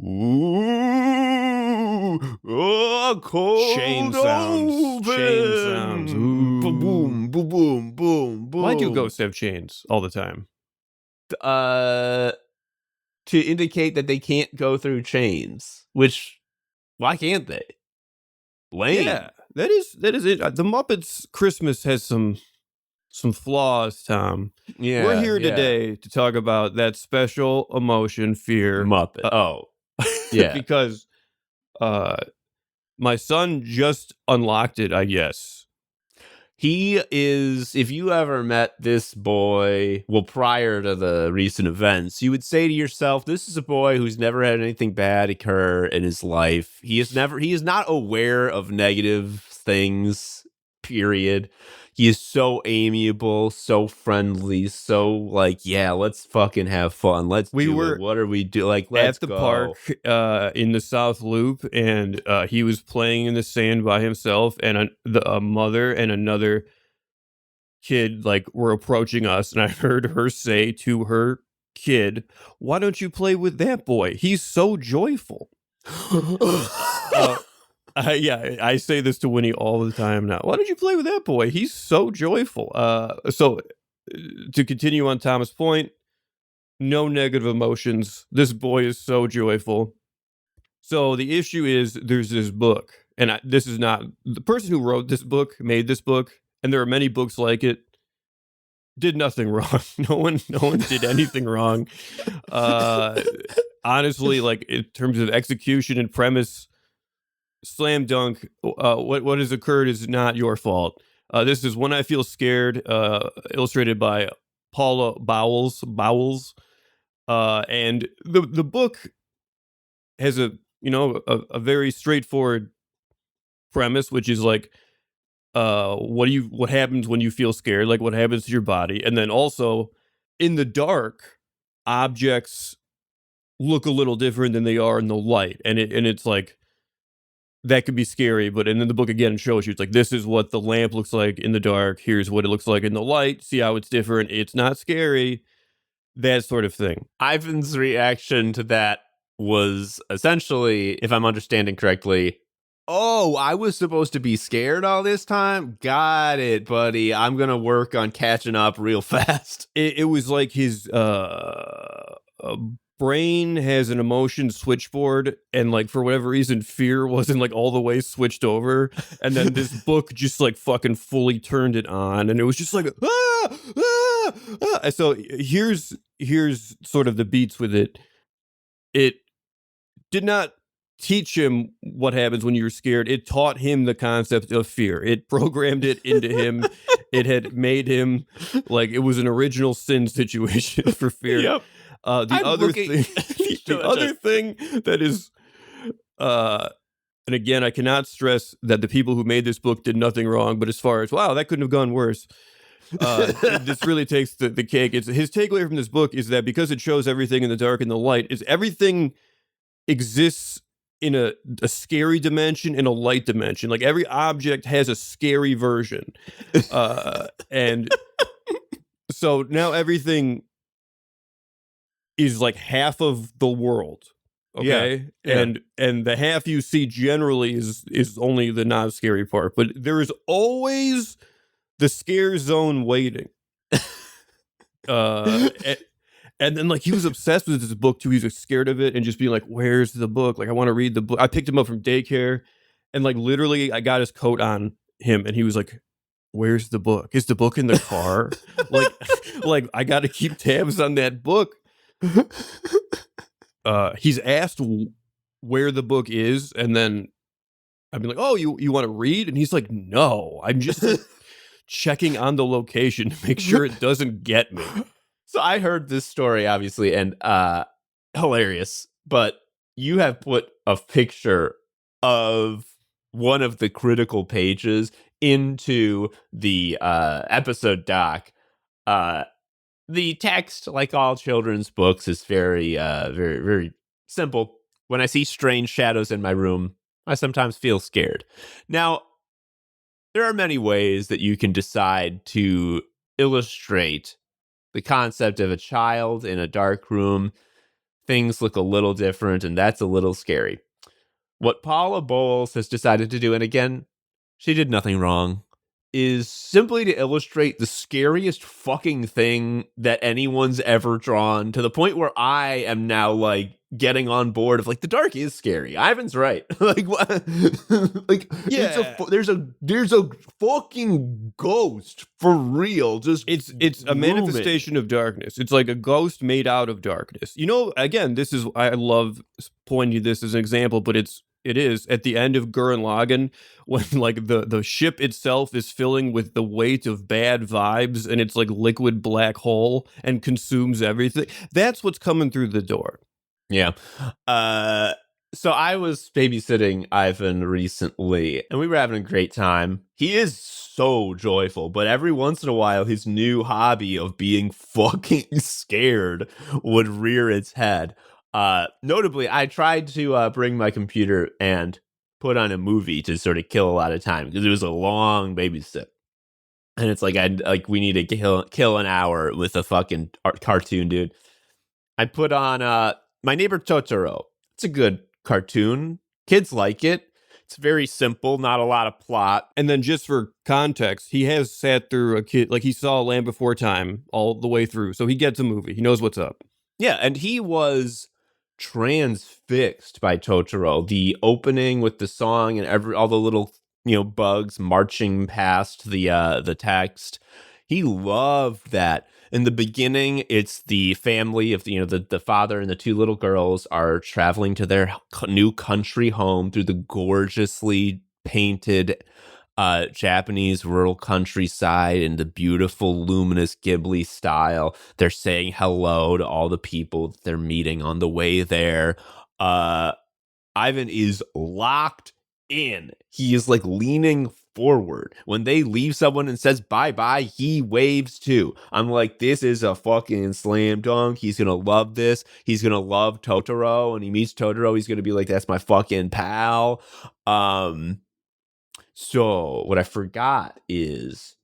Ooh, oh, cold Chain sounds. Chain sounds. open. Ooh. Boom, boom, boom, boom, boom. Why do ghosts have chains all the time? To indicate that they can't go through chains. Which, why can't they? Lame. Yeah, that is it. The Muppets Christmas has some flaws, Tom. Yeah, We're here yeah. today to talk about that special emotion, fear. Muppet. Yeah. Because my son just unlocked it, I guess. He is, if you ever met this boy, well, prior to the recent events, you would say to yourself, this is a boy who's never had anything bad occur in his life. He is not aware of negative things, period. He is so amiable, so friendly, so like, yeah, let's fucking have fun. Let's do it. What are we do? Like, let's at the go. Park in the South Loop, and he was playing in the sand by himself, and a mother and another kid like were approaching us, and I heard her say to her kid, "Why don't you play with that boy? He's so joyful." Yeah, I say this to Winnie all the time now. Why don't you play with that boy? He's so joyful. To continue on Thomas' point, no negative emotions. This boy is so joyful. So the issue is there's this book, and this is not the person who wrote this book, made this book, and there are many books like it. Did nothing wrong. No one did anything wrong. Honestly, like in terms of execution and premise, slam dunk. What has occurred is not your fault. This is When I Feel Scared, illustrated by Paula Bowles. And the book has a very straightforward premise, which is like, what happens when you feel scared, like what happens to your body, and then also in the dark, objects look a little different than they are in the light, and it's like that could be scary, but and then the book again shows you it's like, this is what the lamp looks like in the dark, here's what it looks like in the light, see how it's different, it's not scary, that sort of thing. Ivan's reaction to that was essentially, if I'm understanding correctly, oh, I was supposed to be scared all this time? Got it, buddy. I'm going to work on catching up real fast. It was like his brain has an emotion switchboard, and like for whatever reason fear wasn't like all the way switched over, and then this book just like fucking fully turned it on, and it was just like So here's sort of the beats with it. It did not teach him what happens when you're scared. It taught him the concept of fear. It programmed it into him. It had made him like it was an original sin situation for fear. Yep. The other thing that is, and again, I cannot stress that the people who made this book did nothing wrong. But as far as, wow, that couldn't have gone worse. This really takes the cake. It's his takeaway from this book is that because it shows everything in the dark and the light, is everything exists in a scary dimension and a light dimension. Like every object has a scary version. And so now everything is like half of the world. Okay. Yeah. And the half you see generally is only the not scary part, but there is always the scare zone waiting. And then, like, he was obsessed with this book, too. He was like, scared of it and just being like, where's the book? Like, I want to read the book. I picked him up from daycare, and, like, literally, I got his coat on him, and he was like, where's the book? Is the book in the car? like, I got to keep tabs on that book. He's asked where the book is, and then I'd be like, oh, you want to read? And he's like, no, I'm just checking on the location to make sure it doesn't get me. So I heard this story, obviously, and hilarious, but you have put a picture of one of the critical pages into the episode doc. The text, like all children's books, is very, very, very simple. When I see strange shadows in my room, I sometimes feel scared. Now, there are many ways that you can decide to illustrate the concept of a child in a dark room things look a little different, and that's a little scary. What Paula Bowles has decided to do, and again, she did nothing wrong, is simply to illustrate the scariest fucking thing that anyone's ever drawn, to the point where I am now like getting on board of like, the dark is scary. Ivan's right. Like what? Like Yeah. there's a fucking ghost for real. Just It's a manifestation of darkness. It's like a ghost made out of darkness. You know, again, this is, I love pointing to this as an example, but it is at the end of Gurren Lagann, when like the ship itself is filling with the weight of bad vibes, and it's like liquid black hole and consumes everything. That's what's coming through the door. Yeah. So I was babysitting Ivan recently, and we were having a great time. He is so joyful, but every once in a while, his new hobby of being fucking scared would rear its head. Notably, I tried to bring my computer and put on a movie to sort of kill a lot of time, because it was a long babysit. And it's like, we need to kill an hour with a fucking cartoon, dude. I put on My Neighbor Totoro. It's a good cartoon. Kids like it. It's very simple, not a lot of plot. And then just for context, he has sat through a kid, like he saw Land Before Time all the way through. So he gets a movie. He knows what's up. Yeah, and he was transfixed by Totoro. The opening with the song and all the little, bugs marching past the text. He loved that. In the beginning, it's the family of the father and the two little girls are traveling to their new country home through the gorgeously painted Japanese rural countryside in the beautiful luminous Ghibli style. They're saying hello to all the people that they're meeting on the way there. Ivan is locked in. He is like leaning forward. When they leave someone and says bye-bye, he waves too. I'm like, this is a fucking slam dunk. He's gonna love this. He's gonna love Totoro. And he meets Totoro, he's gonna be like, that's my fucking pal. So what I forgot is,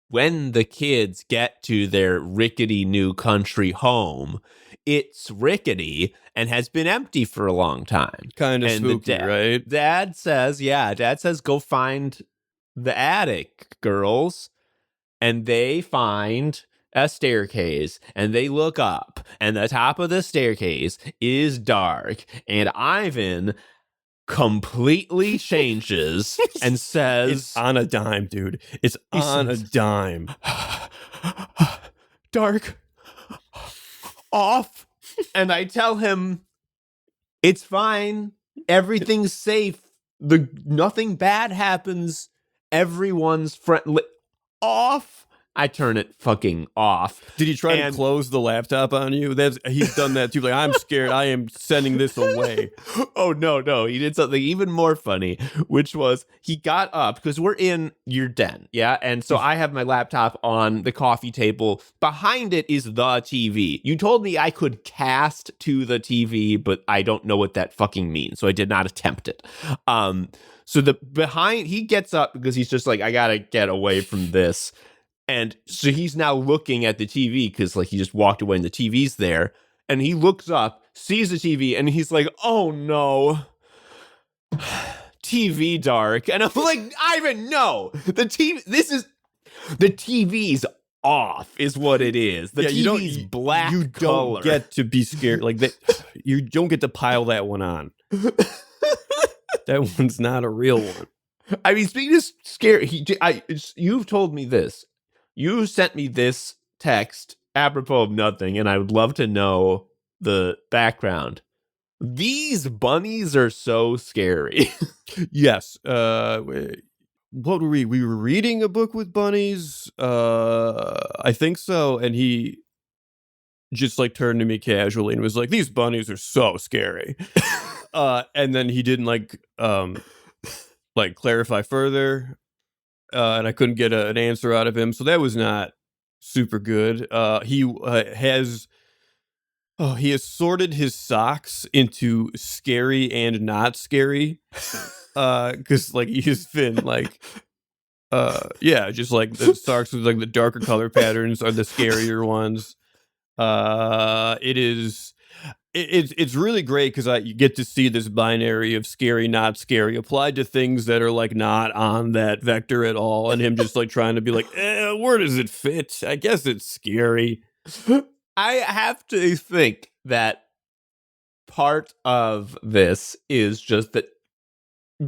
when the kids get to their rickety new country home, it's rickety and has been empty for a long time. Kind of spooky, right? Dad says, go find the attic, girls. And they find a staircase, and they look up, and the top of the staircase is dark. And Ivan completely changes and says, it's on a dime, dude. It's on a dime. Dark. Off. And I tell him, it's fine. Everything's safe. Nothing bad happens. Everyone's friendly. Off. I turn it fucking off. Did he try to close the laptop on you? He's done that too. Like, I'm scared. I am sending this away. Oh, no. He did something even more funny, which was he got up, because we're in your den. Yeah. And so I have my laptop on the coffee table. Behind it is the TV. You told me I could cast to the TV, but I don't know what that fucking means. So I did not attempt it. So he gets up because he's just like, I gotta get away from this. And so he's now looking at the TV, because like he just walked away and the TV's there. And he looks up, sees the TV, and he's like, oh no, TV dark. And I'm like, Ivan, no, the TV's off is what it is. The TV's black You color. Don't get to be scared. Like that, you don't get to pile that one on. That one's not a real one. I mean, speaking of scary, you've told me this. You sent me this text apropos of nothing, and I would love to know the background. These bunnies are so scary. Yes. What were we? We were reading a book with bunnies. I think so. And he just like turned to me casually and was like, "These bunnies are so scary." And then he didn't like clarify further. And I couldn't get an answer out of him, so that was not super good. He has sorted his socks into scary and not scary, because like he's been like, just like the socks with like the darker color patterns are the scarier ones. It is. It's really great because you get to see this binary of scary, not scary, applied to things that are like not on that vector at all, and him just like trying to be like, where does it fit? I guess it's scary. I have to think that part of this is just that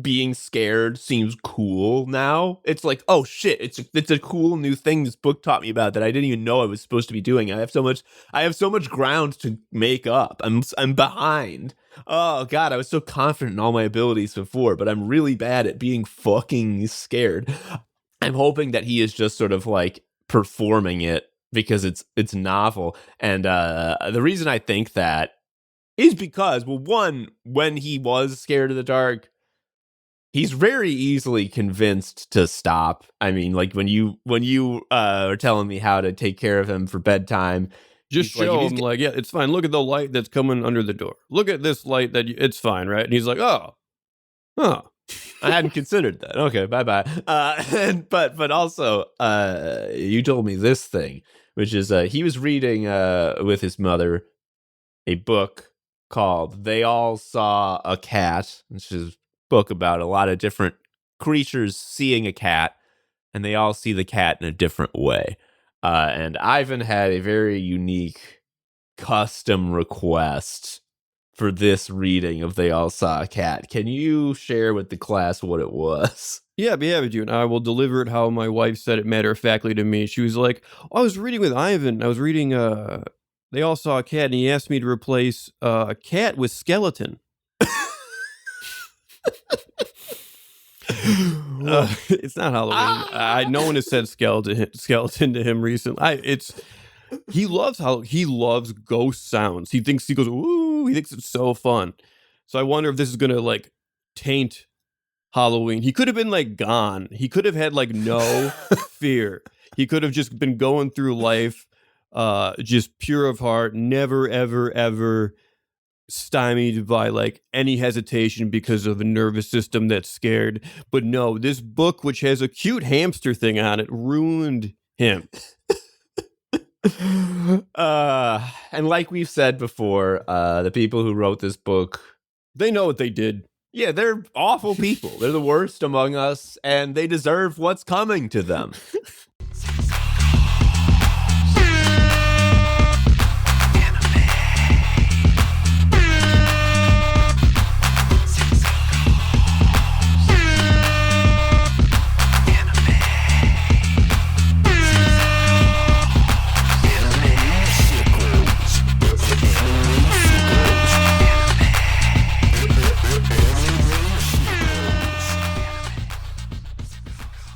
being scared seems cool now. It's like, oh shit, it's a cool new thing this book taught me about that I didn't even know I was supposed to be doing. I have so much ground to make up. I'm behind. Oh god, I was so confident in all my abilities before, but I'm really bad at being fucking scared. I'm hoping that he is just sort of like performing it because it's novel. And the reason I think that is because, well, one, when he was scared of the dark, he's very easily convinced to stop. I mean, like when you are telling me how to take care of him for bedtime, just show him like, yeah, it's fine. Look at the light that's coming under the door. Look at this light it's fine, right? And he's like, oh, huh. I hadn't considered that. Okay, bye. But also, you told me this thing, which is he was reading with his mother a book called "They All Saw a Cat," which is a book about a lot of different creatures seeing a cat, and they all see the cat in a different way. And Ivan had a very unique custom request for this reading of "They All Saw a Cat." Can you share with the class what it was? Yeah, I'd be happy to, and I will deliver it how my wife said it matter-of-factly to me. She was like, I was reading with Ivan. I was reading, They All Saw a Cat, and he asked me to replace a cat with skeleton. It's not Halloween. No one has said skeleton to him recently. He loves ghost sounds. He goes, ooh, he thinks it's so fun. So I wonder if this is gonna like taint Halloween. He could have been like gone. He could have had like no fear. He could have just been going through life, just pure of heart, never, ever, ever stymied by like any hesitation because of a nervous system that's scared. But no, this book, which has a cute hamster thing on it, ruined him. And like we've said before, the people who wrote this book, they know what they did. Yeah, they're awful people. They're the worst among us, and they deserve what's coming to them.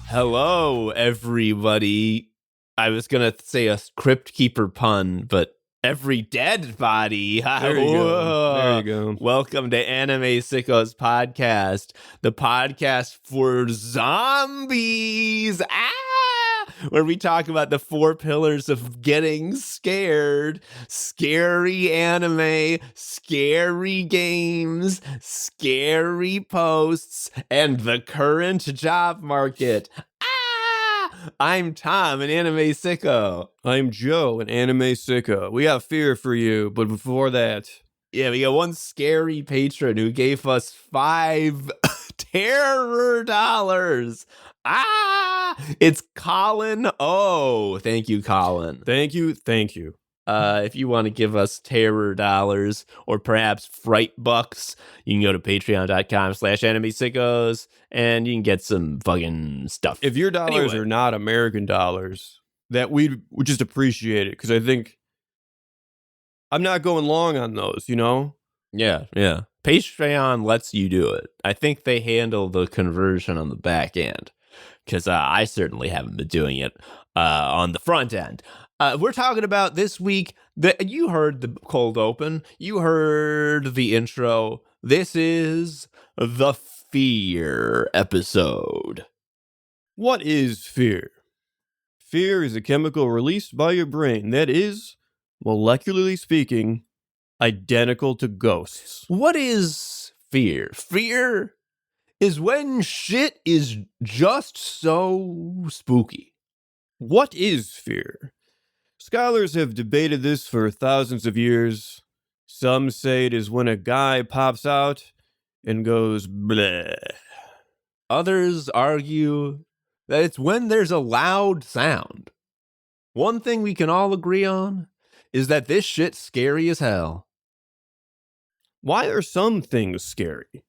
Hello, everybody. I was going to say a Crypt Keeper pun, but every dead body. There you go. There you go. Welcome to Anime Sickos Podcast, the podcast for zombies. Where we talk about the 4 pillars of getting scared: scary anime, scary games, scary posts, and the current job market. I'm Tom, an anime sicko. I'm Joe, an anime sicko. We got fear for you, but before that... Yeah, we got one scary patron who gave us 5 terror dollars. It's Colin. Oh, thank you, Colin. Thank you. If you want to give us terror dollars or perhaps fright bucks, you can go to patreon.com/anime-sickos and you can get some fucking stuff. If your dollars are not American dollars, that we would just appreciate it, because I think I'm not going long on those, you know? Yeah. Patreon lets you do it. I think they handle the conversion on the back end, because I certainly haven't been doing it on the front end. We're talking about this week, you heard the cold open, you heard the intro. This is the fear episode. What is fear? Fear is a chemical released by your brain that is, molecularly speaking, identical to ghosts. What is fear? Fear is when shit is just so spooky. What is fear? Scholars have debated this for thousands of years. Some say it is when a guy pops out and goes bleh. Others argue that it's when there's a loud sound. One thing we can all agree on is that this shit's scary as hell. Why are some things scary,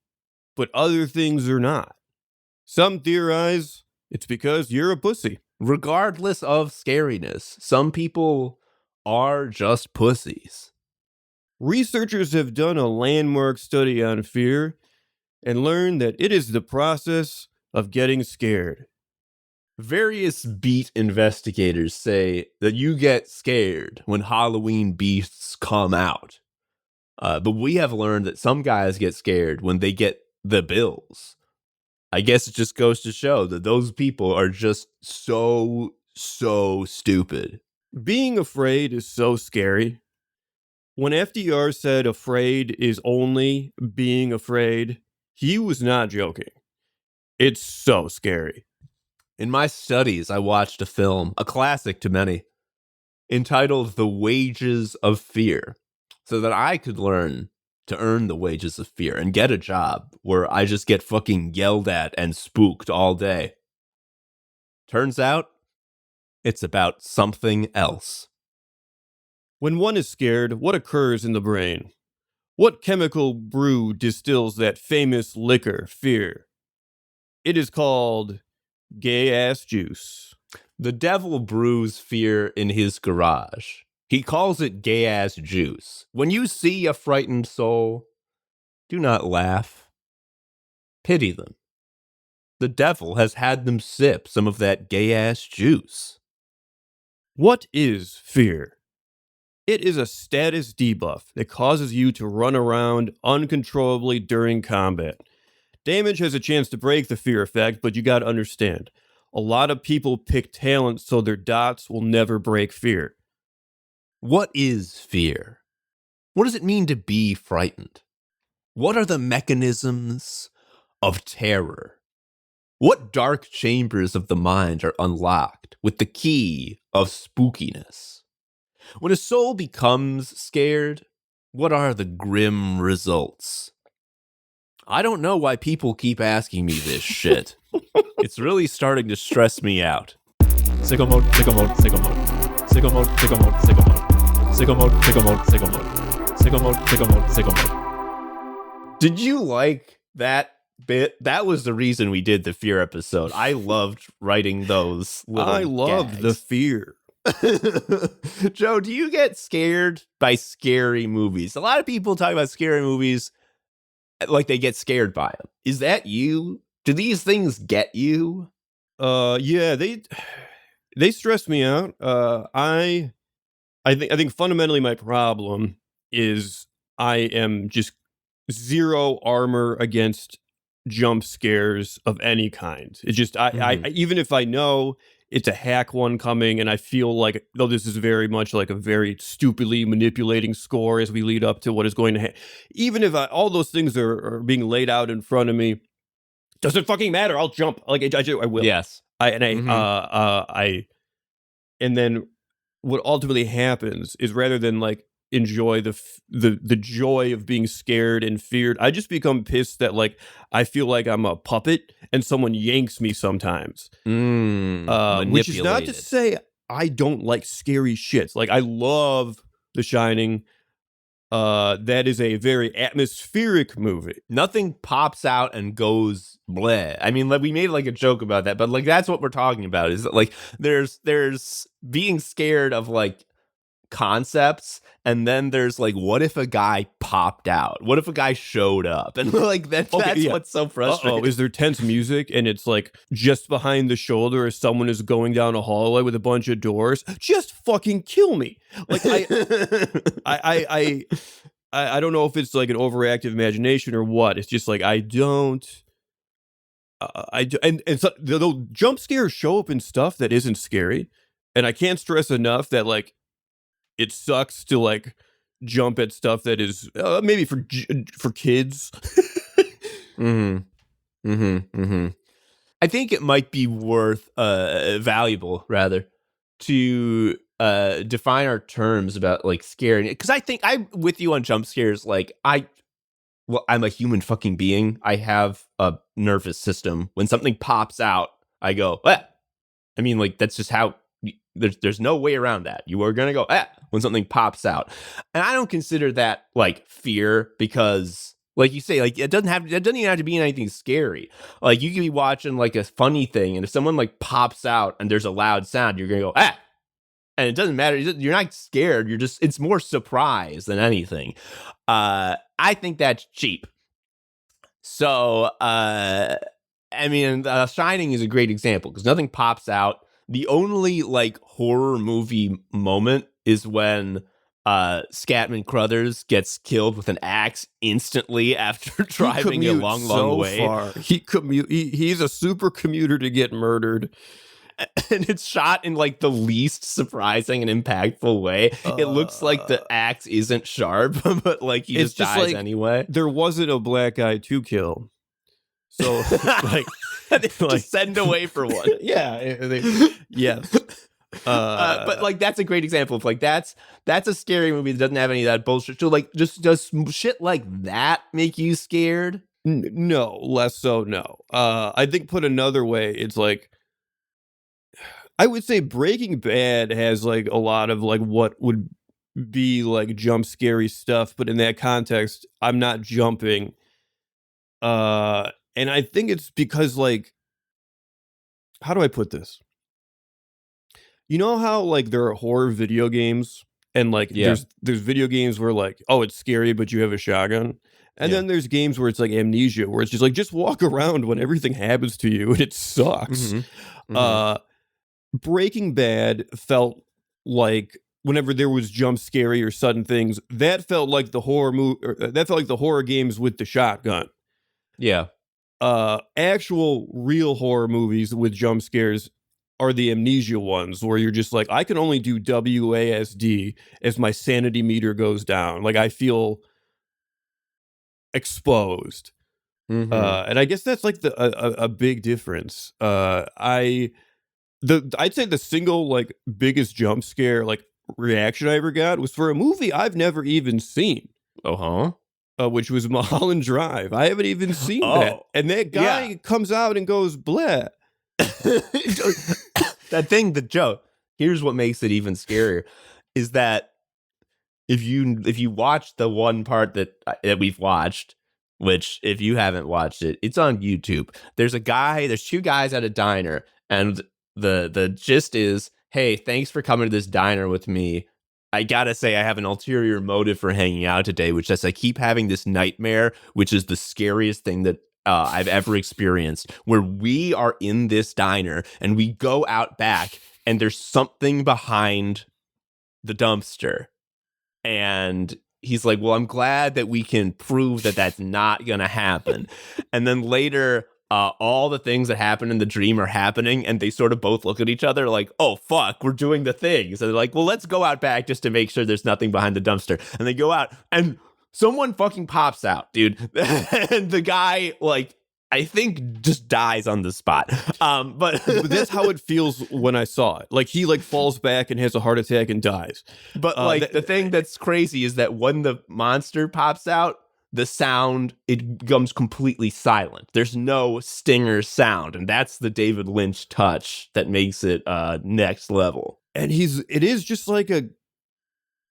but other things are not? Some theorize it's because you're a pussy. Regardless of scariness, some people are just pussies. Researchers have done a landmark study on fear and learned that it is the process of getting scared. Various beat investigators say that you get scared when Halloween beasts come out. But we have learned that some guys get scared when they get the bills. I guess it just goes to show that those people are just so stupid. Being afraid is so scary. When FDR said afraid is only being afraid, he was not joking. It's so scary. In my studies, I watched a film, a classic to many, entitled The Wages of Fear, so that I could learn to earn the wages of fear and get a job where I just get fucking yelled at and spooked all day. Turns out, it's about something else. When one is scared, what occurs in the brain? What chemical brew distills that famous liquor, fear? It is called gay-ass juice. The devil brews fear in his garage. He calls it gay-ass juice. When you see a frightened soul, do not laugh. Pity them. The devil has had them sip some of that gay-ass juice. What is fear? It is a status debuff that causes you to run around uncontrollably during combat. Damage has a chance to break the fear effect, but you gotta understand, a lot of people pick talent so their dots will never break fear. What is fear? What does it mean to be frightened? What are the mechanisms of terror? What dark chambers of the mind are unlocked with the key of spookiness? When a soul becomes scared, what are the grim results? I don't know why people keep asking me this shit. It's really starting to stress me out. Sicko mode, sicko mode, sicko mode. Sicko mode, sicko mode, sicko mode. Sicko mode, sicko mode, sicko mode. Sicko mode, sicko mode, sicko mode. Did you like that bit? That was the reason we did the fear episode. I loved writing those little I love the gags. fear. Joe, do you get scared by scary movies? A lot of people talk about scary movies like they get scared by them. Is that you? Do these things get you? Yeah, they stress me out. I think fundamentally my problem is I am just zero armor against jump scares of any kind. It's just I even if I know it's a hack one coming and I feel like, though this is very much like a very stupidly manipulating score as we lead up to what is going to happen. Even if all those things are being laid out in front of me, doesn't fucking matter. I'll jump. Like I will. Yes. And then what ultimately happens is rather than like enjoy the joy of being scared and feared, I just become pissed that like I feel like I'm a puppet and someone yanks me sometimes. Which is not to say I don't like scary shit. Like I love The Shining. That is a very atmospheric movie. Nothing pops out and goes bleh. I mean, like we made like a joke about that, but like that's what we're talking about. Is that like there's being scared of like concepts, and then there's like, what if a guy popped out? What if a guy showed up? And like that's what's so frustrating. Is there tense music and it's like just behind the shoulder as someone is going down a hallway with a bunch of doors? Just fucking kill me. Like I don't know if it's like an overactive imagination or what. It's just like I don't. And so the jump scares show up in stuff that isn't scary, and I can't stress enough that like it sucks to like jump at stuff that is maybe for kids. I think it might be valuable rather to define our terms about like scaring, because I think I'm with you on jump scares. Like I'm a human fucking being. I have a nervous system. When something pops out, I go, ah. I mean, like, that's just how there's no way around that. You are going to go, ah, when something pops out. And I don't consider that like fear, because like you say, like it doesn't even have to be anything scary. Like you can be watching like a funny thing, and if someone like pops out and there's a loud sound, you're going to go, ah. And it doesn't matter. You're not scared. It's more surprise than anything. I think that's cheap. So, I mean, Shining is a great example because nothing pops out. The only like horror movie moment is when Scatman Crothers gets killed with an axe instantly after driving a long way. Far. He's a super commuter to get murdered. And it's shot in like the least surprising and impactful way. It looks like the axe isn't sharp, but like he just dies like, anyway. There wasn't a black guy to kill, so like just send away for one. Yes. But like that's a great example of like that's a scary movie that doesn't have any of that bullshit. So like just does shit like that make you scared? No, less so. No. I think put another way, it's like, I would say Breaking Bad has like a lot of like what would be like jump scary stuff, but in that context, I'm not jumping. And I think it's because like, how do I put this? You know how like there are horror video games and like there's video games where like, oh, it's scary, but you have a shotgun. And then there's games where it's like Amnesia, where it's just like, just walk around when everything happens to you and it sucks. Breaking Bad felt like whenever there was jump scary or sudden things, that felt like the horror that felt like the horror games with the shotgun. Yeah. Actual real horror movies with jump scares are the Amnesia ones, where you're just like, I can only do WASD as my sanity meter goes down. Like I feel exposed. And I guess that's like a big difference. I'd say the single like biggest jump scare like reaction I ever got was for a movie I've never even seen. Which was Mulholland Drive. I haven't even seen that. And that guy comes out and goes, bleh. That thing, the joke. Here's what makes it even scarier is that if you watch the one part that we've watched, which if you haven't watched it, it's on YouTube. There's two guys at a diner, and the gist is, hey, thanks for coming to this diner with me. I gotta say, I have an ulterior motive for hanging out today, which is I keep having this nightmare, which is the scariest thing that I've ever experienced, where we are in this diner and we go out back and there's something behind the dumpster. And he's like, well, I'm glad that we can prove that that's not going to happen. And then later, all the things that happen in the dream are happening, and they sort of both look at each other like, oh, fuck, we're doing the thing. So they're like, well, let's go out back just to make sure there's nothing behind the dumpster. And they go out, and someone fucking pops out, dude. And the guy, like, I think just dies on the spot. But that's how it feels when I saw it. Like he like falls back and has a heart attack and dies. But like the thing that's crazy is that when the monster pops out, the sound, it becomes completely silent. There's no stinger sound. And that's the David Lynch touch that makes it next level. And it is just like a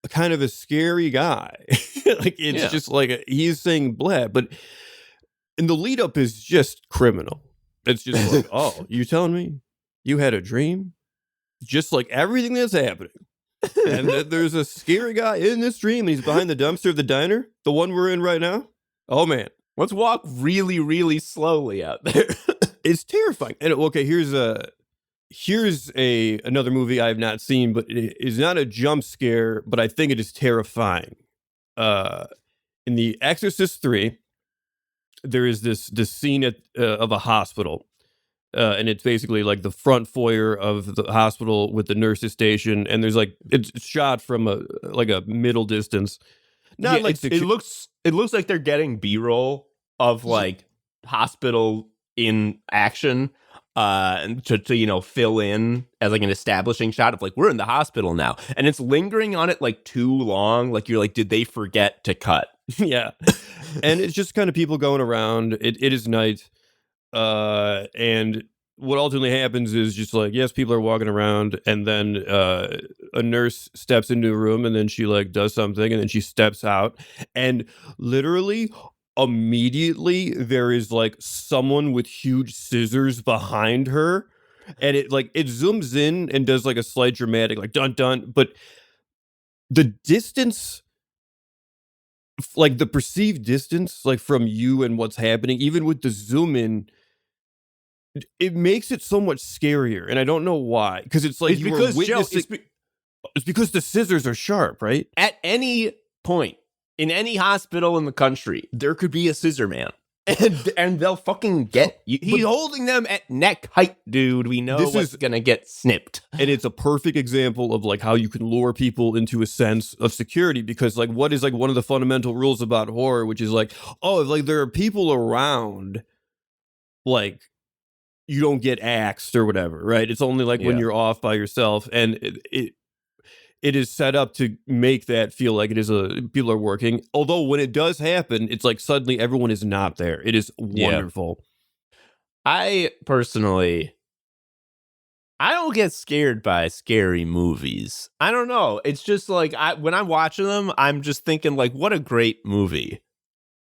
kind of a scary guy. Like it's just like he's saying blah, and the lead up is just criminal. It's just like, oh, you telling me you had a dream? Just like everything that's happening. And that there's a scary guy in this dream and he's behind the dumpster of the diner, the one we're in right now. Oh man. Let's walk really, really slowly out there. It's terrifying. And okay, here's another movie I have not seen, but it is not a jump scare, but I think it is terrifying. In The Exorcist 3, there is this scene of a hospital, and it's basically like the front foyer of the hospital with the nurses station, and there's like it's shot from a middle distance. Not like it looks like they're getting B-roll of like hospital in action, and to fill in as like an establishing shot of like we're in the hospital now, and it's lingering on it like too long. Like you're like, did they forget to cut? Yeah. And it's just kind of people going around. It is night. And what ultimately happens is just like, yes, people are walking around, and then a nurse steps into a room, and then she like does something, and then she steps out, and literally immediately there is like someone with huge scissors behind her, and it zooms in and does like a slight dramatic like dun dun, but the distance, like the perceived distance, like from you and what's happening, even with the zoom in, it makes it so much scarier. And I don't know why, because it's like It's you because, were witnessing. Joe, It's because the scissors are sharp, right? at any point in any hospital in the country, there could be a scissor man. And they'll fucking get you. He's holding them at neck height, dude. We know what's gonna get snipped. And it's a perfect example of like how you can lure people into a sense of security, because like what is like one of the fundamental rules about horror, which is like, oh, if like there are people around, like you don't get axed or whatever, right? It's only like when Yeah. you're off by yourself, and it is set up to make that feel like it is people are working. Although when it does happen, it's like suddenly everyone is not there. It is wonderful. I personally, I don't get scared by scary movies. I don't know. It's just like when I'm watching them, I'm just thinking like, what a great movie.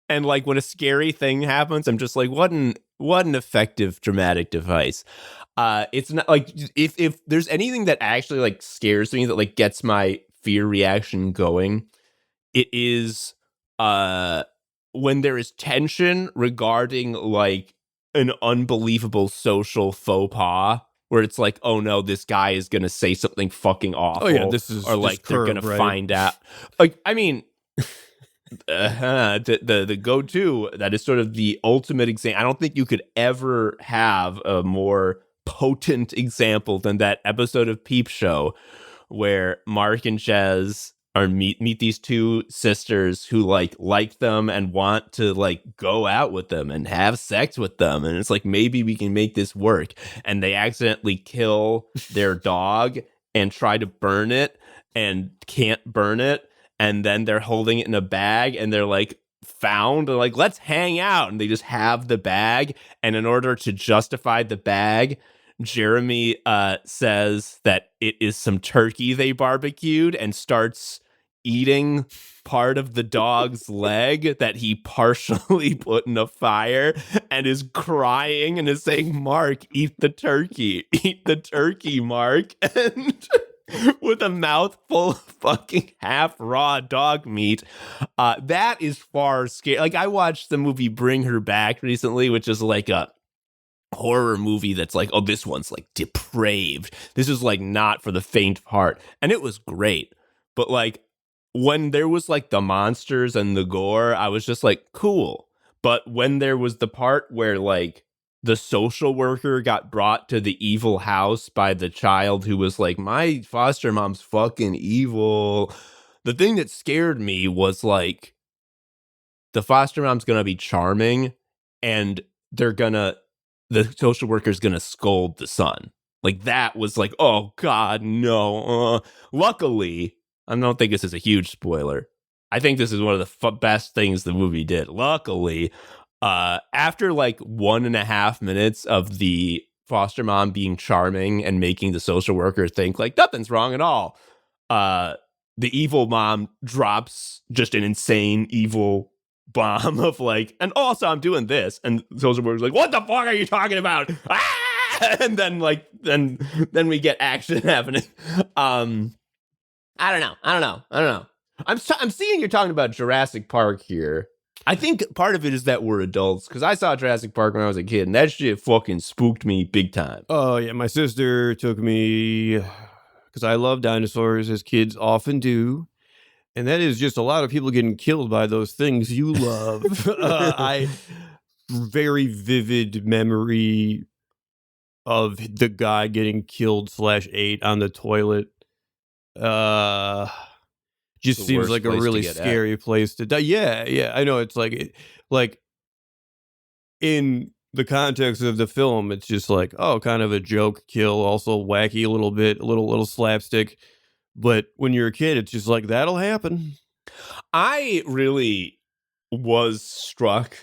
And like when a scary thing happens, I'm just like, what an effective dramatic device. It's not like if there's anything that actually like scares me, that like gets my fear reaction going, it is when there is tension regarding like an unbelievable social faux pas, where it's like, oh no, this guy is gonna say something fucking awful. Oh yeah, this is or like just they're Curb, gonna right? find out. Like, I mean, the go-to that is sort of the ultimate example. I don't think you could ever have a more potent example than that episode of Peep Show where Mark and Jez are meet these two sisters who like them and want to like go out with them and have sex with them, and it's like, maybe we can make this work, and they accidentally kill their dog and try to burn it and can't burn it, and then they're holding it in a bag, and they're like found, like, let's hang out, and they just have the bag, and in order to justify the bag, Jeremy says that it is some turkey they barbecued, and starts eating part of the dog's leg that he partially put in a fire, and is crying and is saying, Mark, eat the turkey, Mark. And with a mouthful of fucking half raw dog meat. That is far scary. Like, I watched the movie Bring Her Back recently, which is like a horror movie that's like, oh, this one's like depraved. This is like not for the faint of heart. And it was great. But like, when there was like the monsters and the gore, I was just like, cool. But when there was the part where like the social worker got brought to the evil house by the child who was like, my foster mom's fucking evil, the thing that scared me was like, the foster mom's gonna be charming, and the social worker's gonna scold the son. Like, that was like, oh god, no. Luckily, I don't think this is a huge spoiler. I think this is one of the best things the movie did. Luckily, after like 1.5 minutes of the foster mom being charming and making the social worker think like nothing's wrong at all, the evil mom drops just an insane evil bomb of like, and also I'm doing this, and the social worker's like, what the fuck are you talking about? And then like then we get action happening. I don't know. I'm seeing you're talking about Jurassic Park here. I think part of it is that we're adults, because I saw Jurassic Park when I was a kid, and that shit fucking spooked me big time. Oh yeah, my sister took me, because I love dinosaurs, as kids often do, and that is just a lot of people getting killed by those things you love. I very vivid memory of the guy getting killed /ate on the toilet. Just seems like a really scary place to die. Yeah, I know. It's like in the context of the film, it's just like, oh, kind of a joke kill, also wacky a little bit, a little slapstick. But when you're a kid, it's just like, that'll happen. I really was struck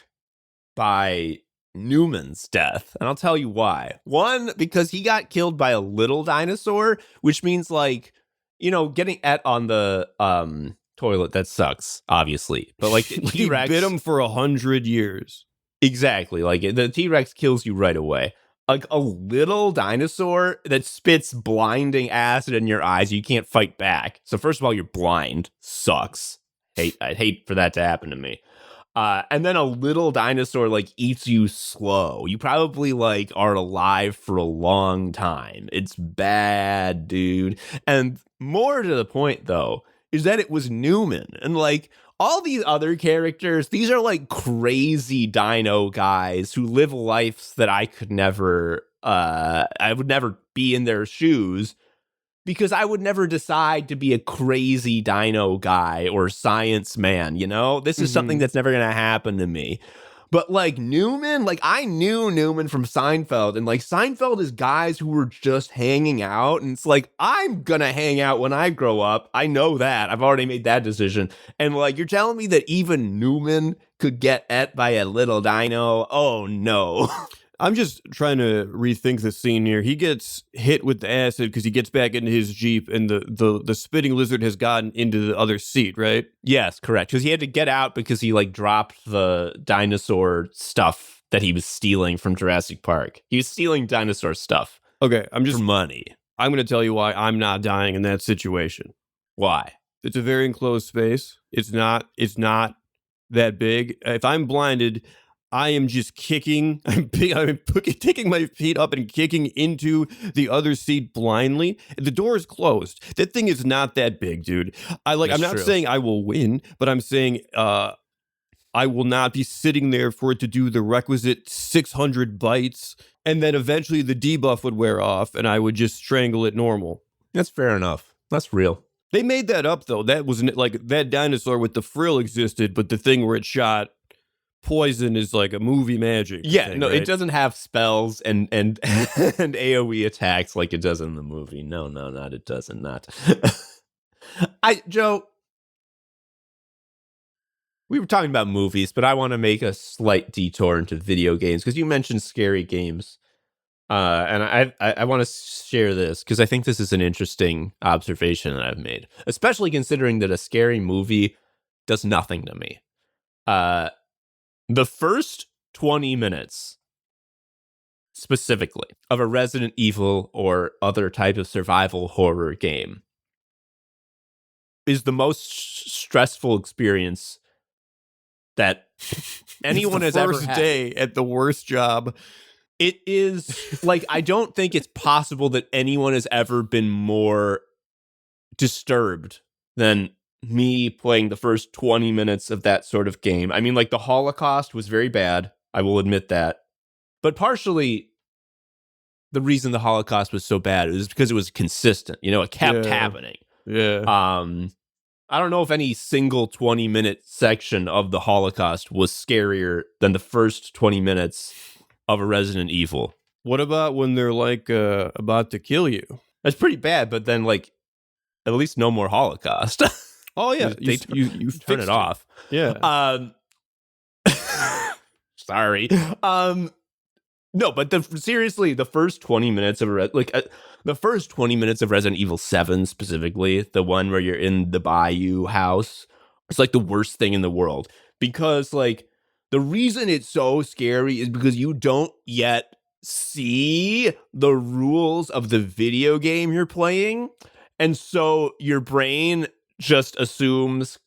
by Newman's death, and I'll tell you why. One, because he got killed by a little dinosaur, which means, like, you know, getting on the toilet, that sucks, obviously. But like T-Rex bit him for 100 years. Exactly. Like the T-Rex kills you right away. Like a little dinosaur that spits blinding acid in your eyes, you can't fight back. So first of all, you're blind. Sucks. I'd hate for that to happen to me. And then a little dinosaur like eats you slow. You probably like are alive for a long time. It's bad, dude. And more to the point though, is that it was Newman. And like all these other characters, these are like crazy dino guys who live lives that I could never, I would never be in their shoes. Because I would never decide to be a crazy dino guy or science man, you know? This is something that's never going to happen to me. But like Newman, like I knew Newman from Seinfeld, and like Seinfeld is guys who were just hanging out. And it's like, I'm going to hang out when I grow up. I know that. I've already made that decision. And like, you're telling me that even Newman could get et by a little dino? Oh, no. I'm just trying to rethink the scene here. He gets hit with the acid because he gets back into his Jeep, and the spitting lizard has gotten into the other seat, right? Yes, correct. Because he had to get out because he like dropped the dinosaur stuff that he was stealing from Jurassic Park. He was stealing dinosaur stuff. Okay, for money. I'm going to tell you why I'm not dying in that situation. Why? It's a very enclosed space. It's not that big. If I'm blinded, I am just kicking. I'm taking my feet up and kicking into the other seat blindly. The door is closed. That thing is not that big, dude. I'm not saying I will win, but I'm saying I will not be sitting there for it to do the requisite 600 bites, and then eventually the debuff would wear off, and I would just strangle it normal. That's fair enough. That's real. They made that up though. That wasn't like that dinosaur with the frill existed, but the thing where it shot poison is like a movie magic. Yeah, thing, no, right? it doesn't have spells and and AoE attacks like it does in the movie. No, it doesn't. Not. Joe, we were talking about movies, but I want to make a slight detour into video games because you mentioned scary games, and I want to share this because I think this is an interesting observation that I've made, especially considering that a scary movie does nothing to me. The first 20 minutes, specifically, of a Resident Evil or other type of survival horror game is the most stressful experience that anyone has ever had. First day at the worst job. It is, like, I don't think it's possible that anyone has ever been more disturbed than me playing the first 20 minutes of that sort of game. I mean, like, the Holocaust was very bad. I will admit that. But partially, the reason the Holocaust was so bad is because it was consistent. You know, it kept happening. Yeah. I don't know if any single 20-minute section of the Holocaust was scarier than the first 20 minutes of a Resident Evil. What about when they're, like, about to kill you? That's pretty bad, but then, like, at least no more Holocaust. Oh yeah, you turn it off. Yeah. Sorry. No, but seriously, the first 20 minutes of the first 20 minutes of Resident Evil 7 specifically, the one where you're in the Bayou house, it's like the worst thing in the world because like the reason it's so scary is because you don't yet see the rules of the video game you're playing, and so your brain just assumes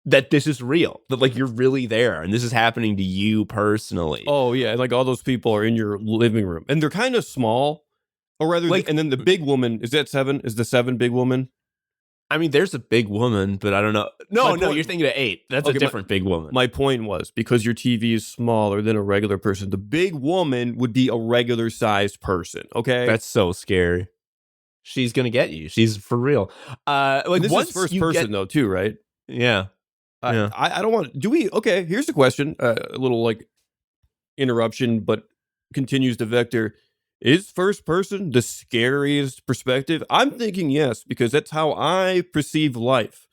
that this is real, that like you're really there and this is happening to you personally. Oh yeah, like all those people are in your living room and they're kind of small, or rather, like, and then the big woman, is that 7? Is the 7 big woman? I mean, there's a big woman, but I don't know. No, you're thinking of 8. That's a different big woman. My point was, because your TV is smaller than a regular person, the big woman would be a regular sized person. Okay, that's so scary. She's gonna get you. She's for real. Like this is first person though, too, right? Yeah. I don't want. Do we? Okay, here's the question. A little like interruption, but continues to vector, is first person the scariest perspective? I'm thinking yes, because that's how I perceive life.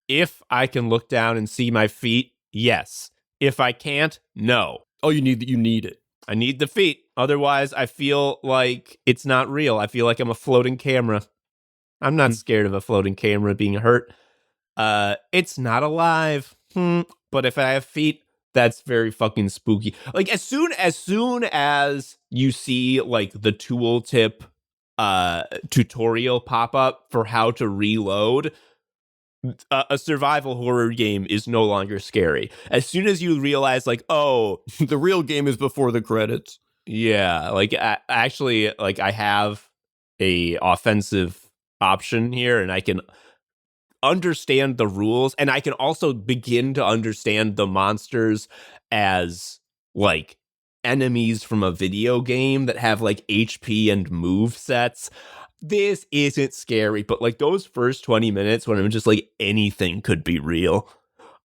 If I can look down and see my feet, yes. If I can't, no. Oh, you need it. I need the feet. Otherwise, I feel like it's not real. I feel like I'm a floating camera. I'm not scared of a floating camera being hurt. It's not alive. But if I have feet, that's very fucking spooky. Like as soon as you see like the tooltip tutorial pop up for how to reload, a survival horror game is no longer scary. As soon as you realize like, oh, The real game is before the credits. yeah, like actually like I have a offensive option here and I can understand the rules, and I can also begin to understand the monsters as like enemies from a video game that have like HP and move sets. This isn't scary, but like those first 20 minutes when I'm just like anything could be real.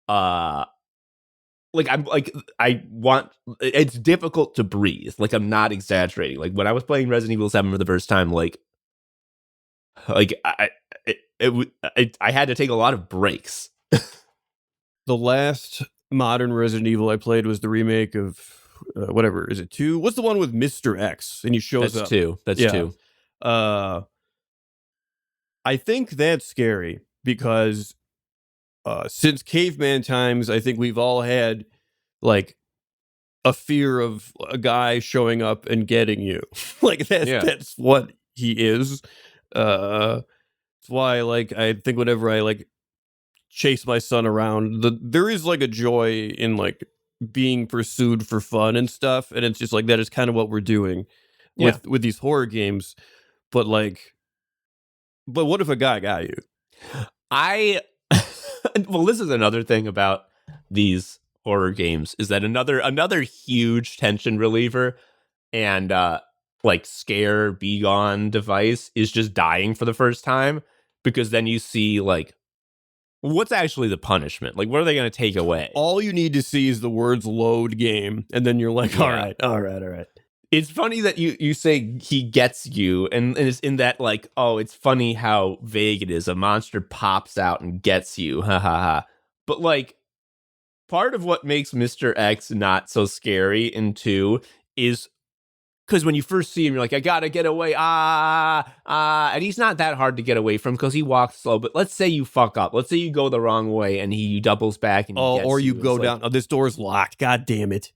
Like I'm like I want it's difficult to breathe. Like I'm not exaggerating. Like when I was playing Resident Evil 7 for the first time, like I had to take a lot of breaks. The last modern Resident Evil I played was the remake of whatever, is it 2? What's the one with Mr. X and he shows That's up? 2. That's Yeah. 2. I think that's scary because since caveman times, I think we've all had like a fear of a guy showing up and getting you. Like that's what he is. That's why like I think whenever I like chase my son around, there is like a joy in like being pursued for fun and stuff, and it's just like that is kind of what we're doing with these horror games. But what if a guy got you? Well, this is another thing about these horror games is that another huge tension reliever and like scare be gone device is just dying for the first time, because then you see like what's actually the punishment? Like what are they going to take away? All you need to see is the words load game, and then you're like, all right. It's funny that you say he gets you, and it's in that like, oh, it's funny how vague it is. A monster pops out and gets you, ha ha ha. But like, part of what makes Mr. X not so scary in 2 is because when you first see him, you're like, I gotta get away, and he's not that hard to get away from because he walks slow. But let's say you fuck up. Let's say you go the wrong way and he doubles back and he gets or you you. go It's down. like, Oh, this door's locked. God damn it.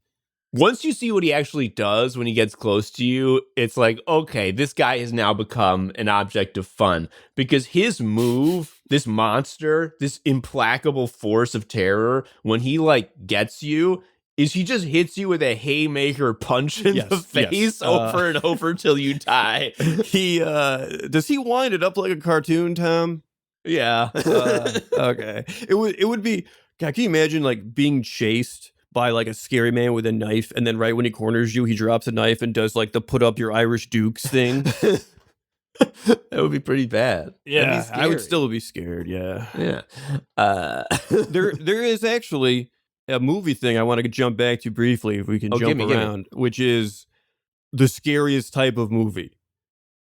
once you see what he actually does when he gets close to you, it's like, okay, this guy has now become an object of fun because his move, this monster, this implacable force of terror, when he like gets you, is he just hits you with a haymaker punch in the face over and over till you die. He does he wind it up like a cartoon, Tom? Yeah. Okay. It would be. God, can you imagine like being chased by like a scary man with a knife, and then right when he corners you, he drops a knife and does like the put up your Irish Dukes thing? That would be pretty bad. Yeah, I would still be scared. Yeah. There is actually a movie thing I want to jump back to briefly, if we can jump around, which is the scariest type of movie,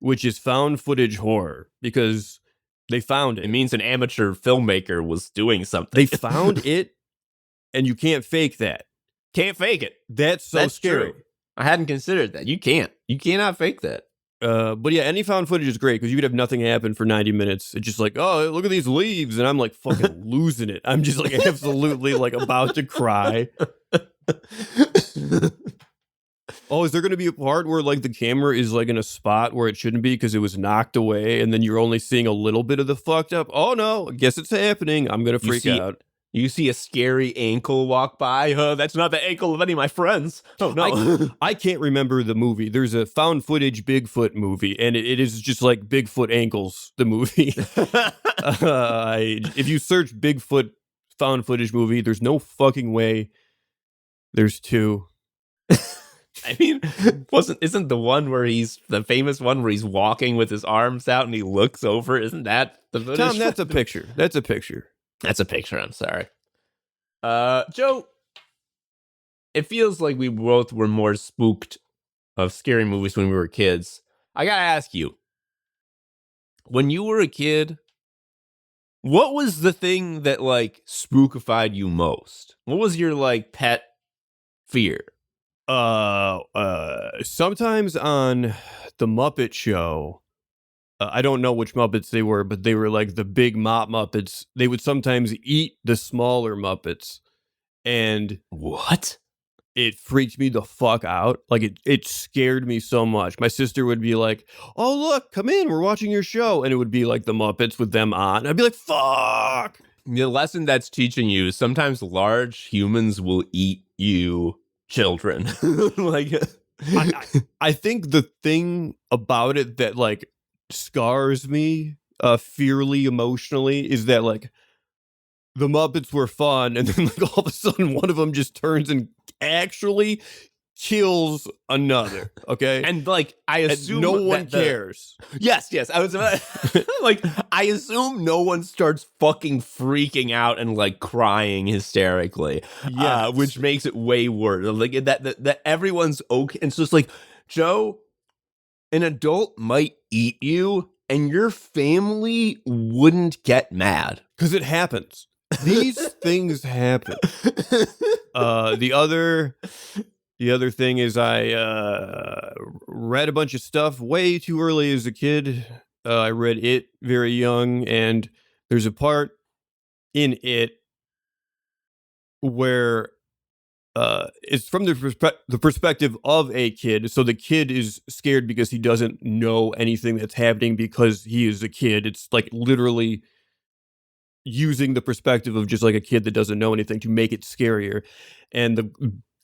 which is found footage horror, because they found it. It means an amateur filmmaker was doing something. They found it. And you can't fake that. Can't fake it. That's scary. True. I hadn't considered that. You can't. You cannot fake that. But yeah, any found footage is great because you could have nothing happen for 90 minutes. It's just like, oh, look at these leaves. And I'm like fucking losing it. I'm just like absolutely like about to cry. Oh, is there going to be a part where like the camera is like in a spot where it shouldn't be because it was knocked away and then you're only seeing a little bit of the fucked up? Oh no, I guess it's happening. I'm going to freak out. You see a scary ankle walk by. That's not the ankle of any of my friends. Oh, no. I can't remember the movie. There's a found footage Bigfoot movie, and it is just like Bigfoot ankles, the movie. If you search Bigfoot found footage movie, there's no fucking way there's 2. I mean, isn't the one where the famous one where he's walking with his arms out and he looks over? Isn't that the footage? Tom, that's a picture. That's a picture. That's a picture. I'm sorry. Joe, it feels like we both were more spooked of scary movies when we were kids. I gotta ask you, when you were a kid, what was the thing that like spookified you most? What was your like pet fear? Sometimes on the Muppet Show, I don't know which Muppets they were, but they were like the big mop Muppets. They would sometimes eat the smaller Muppets, and What? it freaked me the fuck out. Like it scared me so much. My sister would be like, "Oh look, come in, we're watching your show," and it would be like the Muppets with them on. I'd be like, "Fuck." The lesson that's teaching you is sometimes large humans will eat you children. Like I think the thing about it that like scars me fearly emotionally is that like the Muppets were fun, and then like all of a sudden one of them just turns and actually kills another. Okay, and like I and assume no one that the- cares. Yes, I was like, I assume no one starts fucking freaking out and like crying hysterically. Yes. Which makes it way worse. Like that everyone's okay. And so it's like, Joe, an adult might eat you, and your family wouldn't get mad. Because it happens. These things happen. The other thing is I read a bunch of stuff way too early as a kid. I read It very young, and there's a part in It where it's from the perspective of a kid. So the kid is scared because he doesn't know anything that's happening because he is a kid. It's like literally using the perspective of just like a kid that doesn't know anything to make it scarier. And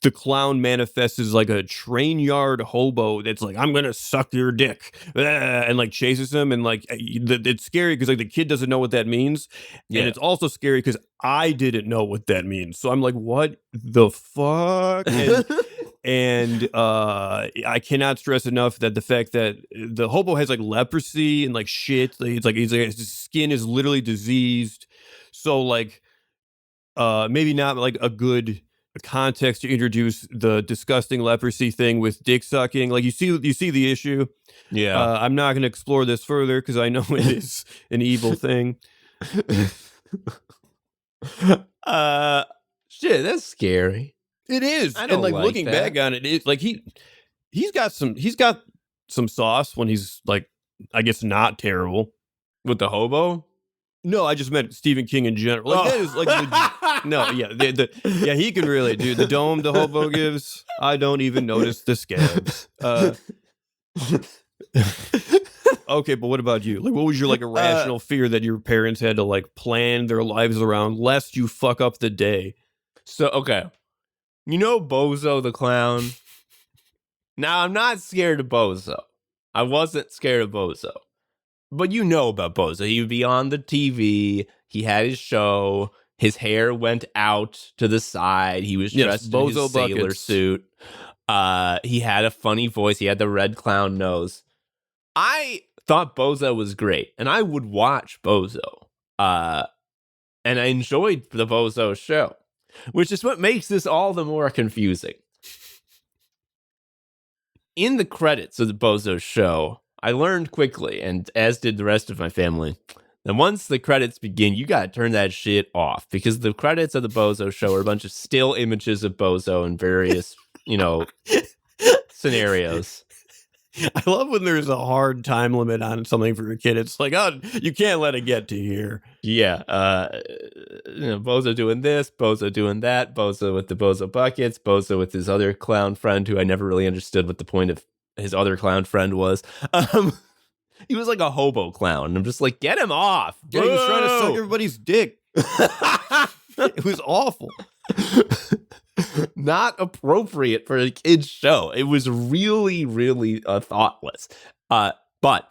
the clown manifests as like a train yard hobo that's like, "I'm gonna suck your dick," and like chases him, and like it's scary because like the kid doesn't know what that means. Yeah. And it's also scary because I didn't know what that means, so I'm like, what the fuck? And I cannot stress enough that the fact that the hobo has like leprosy and like shit, he's like his skin is literally diseased. So like maybe not like a good context to introduce the disgusting leprosy thing with dick sucking. Like you see the issue. Yeah. I'm not going to explore this further because I know it is an evil thing. Shit, that's scary. It is. I don't And like like looking that. back on it, it's like he's got some sauce when he's like, I guess, not terrible. With the hobo? No, I just meant Stephen King in general. Like that is like no, yeah, yeah, he can really do the dome the hobo gives. I don't even notice the scabs. Okay, but what about you? Like, what was your like irrational fear that your parents had to like plan their lives around, lest you fuck up the day? So, okay. You know Bozo the Clown? Now, I'm not scared of Bozo. I wasn't scared of Bozo. But you know about Bozo. He would be on the TV. He had his show. His hair went out to the side. He was dressed in Bozo his sailor buckets. suit. He had a funny voice. He had the red clown nose. I thought Bozo was great, and I would watch Bozo. And I enjoyed the Bozo show, which is what makes this all the more confusing. In the credits of the Bozo show, I learned quickly, and as did the rest of my family, that once the credits begin, you gotta turn that shit off, because the credits of the Bozo show are a bunch of still images of Bozo in various, scenarios. I love when there's a hard time limit on something for a kid. It's like, oh, you can't let it get to here. Yeah, Bozo doing this, Bozo doing that, Bozo with the Bozo buckets, Bozo with his other clown friend, who I never really understood what the point of his other clown friend was. He was like a hobo clown, and I'm just like, get him off. Yeah, he was trying to suck Boo! everybody's dick. It was awful. Not appropriate for a kid's show. It was really, really thoughtless. But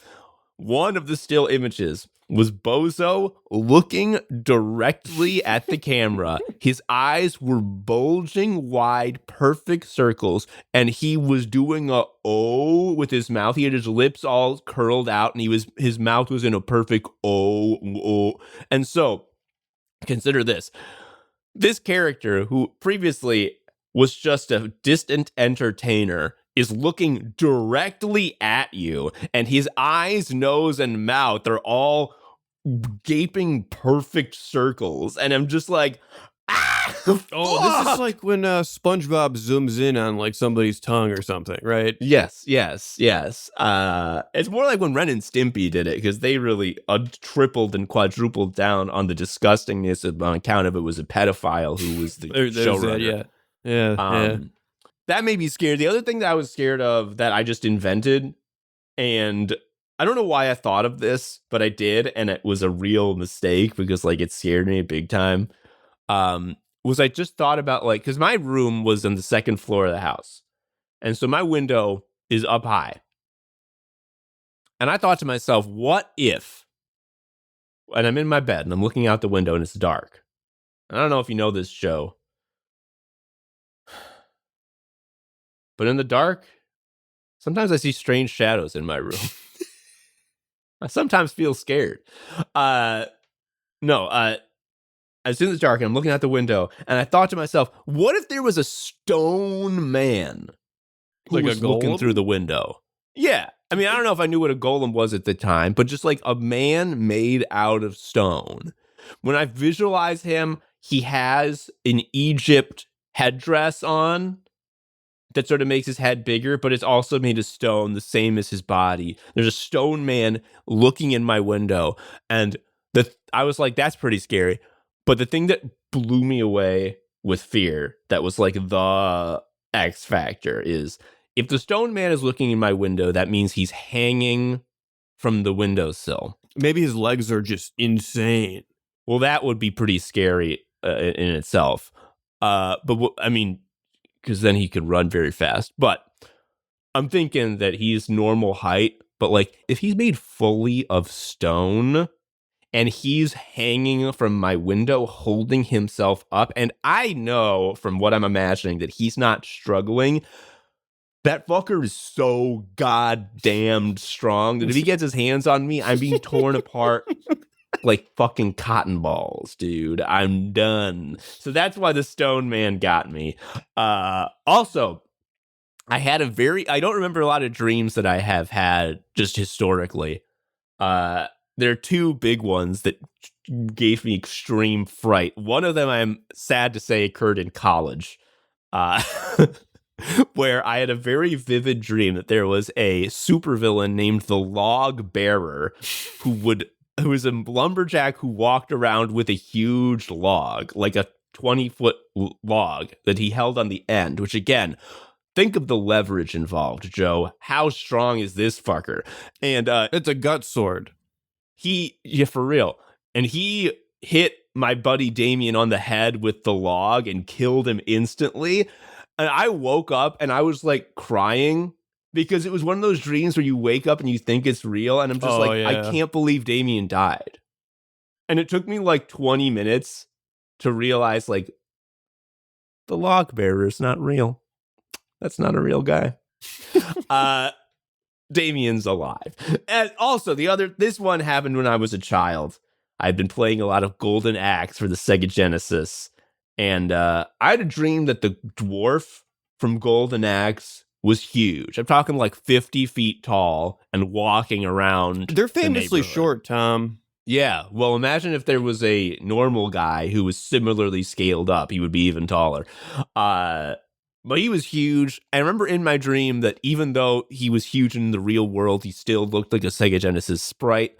one of the still images was Bozo looking directly at the camera. His eyes were bulging wide, perfect circles, and he was doing a O with his mouth. He had his lips all curled out, and his mouth was in a perfect O. And so, consider this. This character, who previously was just a distant entertainer is looking directly at you, and his eyes, nose, and mouth are all gaping perfect circles, and I'm just like, Oh, this is like when SpongeBob zooms in on like somebody's tongue or something, right? Yes. It's more like when Ren and Stimpy did it, because they really tripled and quadrupled down on the disgustingness on account of it was a pedophile who was the showrunner. Yeah. That made me scared. The other thing that I was scared of that I just invented, and I don't know why I thought of this, but I did, and it was a real mistake because like it scared me big time. Was I just thought about like, because my room was on the second floor of the house. And so my window is up high. And I thought to myself, what if, and I'm in my bed and I'm looking out the window and it's dark. And I don't know if you know this, Joe, but in the dark, sometimes I see strange shadows in my room. I sometimes feel scared. As soon as it's dark and I'm looking out the window, and I thought to myself, what if there was a stone man who Like a was looking golem? through the window? Yeah. I mean, I don't know if I knew what a golem was at the time, but just like a man made out of stone. When I visualize him, he has an Egypt headdress on that sort of makes his head bigger, but it's also made of stone, the same as his body. There's a stone man looking in my window, and I was like, that's pretty scary. But the thing that blew me away with fear, that was like the X factor, is if the stone man is looking in my window, that means he's hanging from the windowsill. Maybe his legs are just insane. Well, that would be pretty scary in itself. I mean, because then he could run very fast. But I'm thinking that he's normal height. But like, if he's made fully of stone and he's hanging from my window, holding himself up, and I know from what I'm imagining that he's not struggling. That fucker is so goddamn strong that if he gets his hands on me, I'm being torn apart like fucking cotton balls, dude. I'm done. So that's why the stone man got me. Also, I don't remember a lot of dreams that I have had just historically. There are two big ones that gave me extreme fright. One of them, I'm sad to say, occurred in college. Where I had a very vivid dream that there was a supervillain named the Log Bearer who was a lumberjack who walked around with a huge log, like a 20-foot log that he held on the end, which again, think of the leverage involved, Joe. How strong is this fucker? And It's a gut sword. For real. And he hit my buddy Damien on the head with the log and killed him instantly. And I woke up and I was like crying because it was one of those dreams where you wake up and you think it's real. And I'm just I can't believe Damien died. And it took me like 20 minutes to realize like the log bearer is not real. That's not a real guy. Damien's alive. And also this one happened when I was a child. I'd been playing a lot of Golden Axe for the Sega Genesis. And I had a dream that the dwarf from Golden Axe was huge. I'm talking like 50 feet tall and walking around. They're famously short, Tom. Yeah. Well, imagine if there was a normal guy who was similarly scaled up. He would be even taller. But he was huge. I remember in my dream that even though he was huge in the real world, he still looked like a Sega Genesis sprite.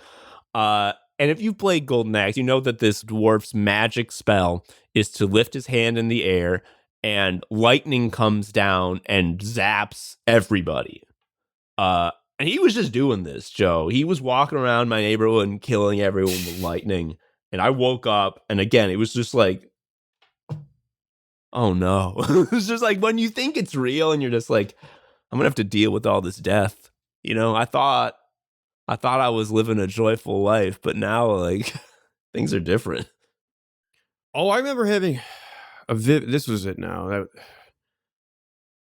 And if you've played Golden Axe, you know that this dwarf's magic spell is to lift his hand in the air and lightning comes down and zaps everybody. And he was just doing this, Joe. He was walking around my neighborhood and killing everyone with lightning. And I woke up, and again, it was just like, oh no. It's just like when you think it's real and you're just like, I'm going to have to deal with all this death. You know, I thought I was living a joyful life, but now like things are different. Oh, I remember having this was it now.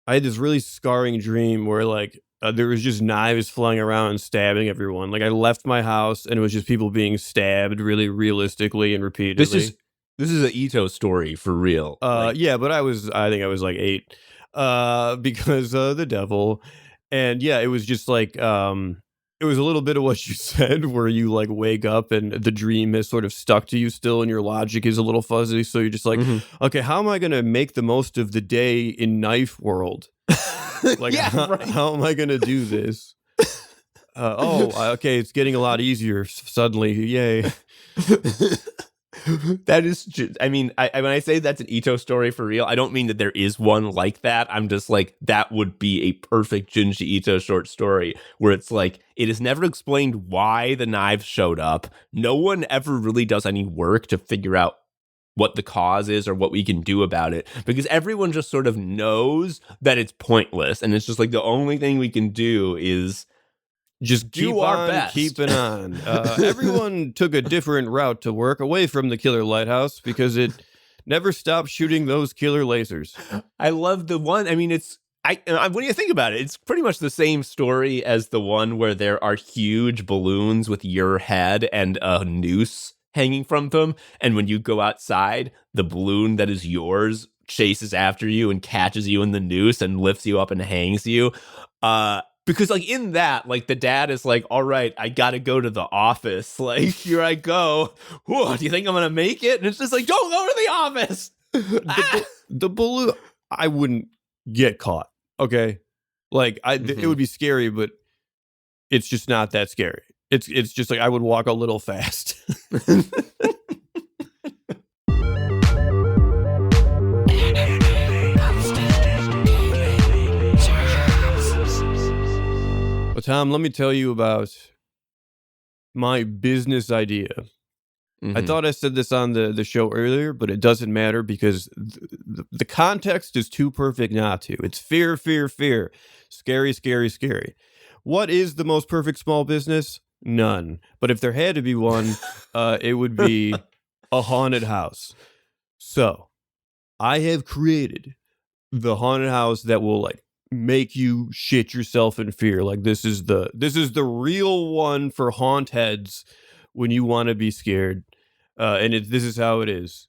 I had this really scarring dream where like there was just knives flying around and stabbing everyone. Like I left my house and it was just people being stabbed really realistically and repeatedly. This is an Ito story for real. Yeah, but I think I was like 8, because the devil, and yeah, it was just like, it was a little bit of what you said, where you like wake up and the dream is sort of stuck to you still, and your logic is a little fuzzy. So you're just like, okay, how am I gonna make the most of the day in knife world? Like, how am I gonna do this? Okay, it's getting a lot easier suddenly. Yay. That is just, I mean, when I say that's an Ito story for real, I don't mean that there is one like that. I'm just like, that would be a perfect Junji Ito short story where it's like, it is never explained why the knives showed up. No one ever really does any work to figure out what the cause is or what we can do about it, because everyone just sort of knows that it's pointless. And it's just like, the only thing we can do is just do our best. Keeping on. Everyone took a different route to work away from the killer lighthouse because it never stopped shooting those killer lasers. I love the one. I mean, when you think about it, it's pretty much the same story as the one where there are huge balloons with your head and a noose hanging from them. And when you go outside, the balloon that is yours chases after you and catches you in the noose and lifts you up and hangs you. Because, like, in that, like, the dad is like, all right, I gotta go to the office. Like, here I go. Whoa, do you think I'm gonna make it? And it's just like, don't go to the office. The balloon, I wouldn't get caught, okay? Like, it would be scary, but it's just not that scary. It's just like I would walk a little fast. Tom, let me tell you about my business idea. I thought I said this on the show earlier, but it doesn't matter because the context is too perfect not to. It's fear, fear, fear. Scary, scary, scary. What is the most perfect small business? None. But if there had to be one, it would be a haunted house. So I have created the haunted house that will like make you shit yourself in fear. Like this is the real one for haunt heads when you want to be scared. And this is how it is.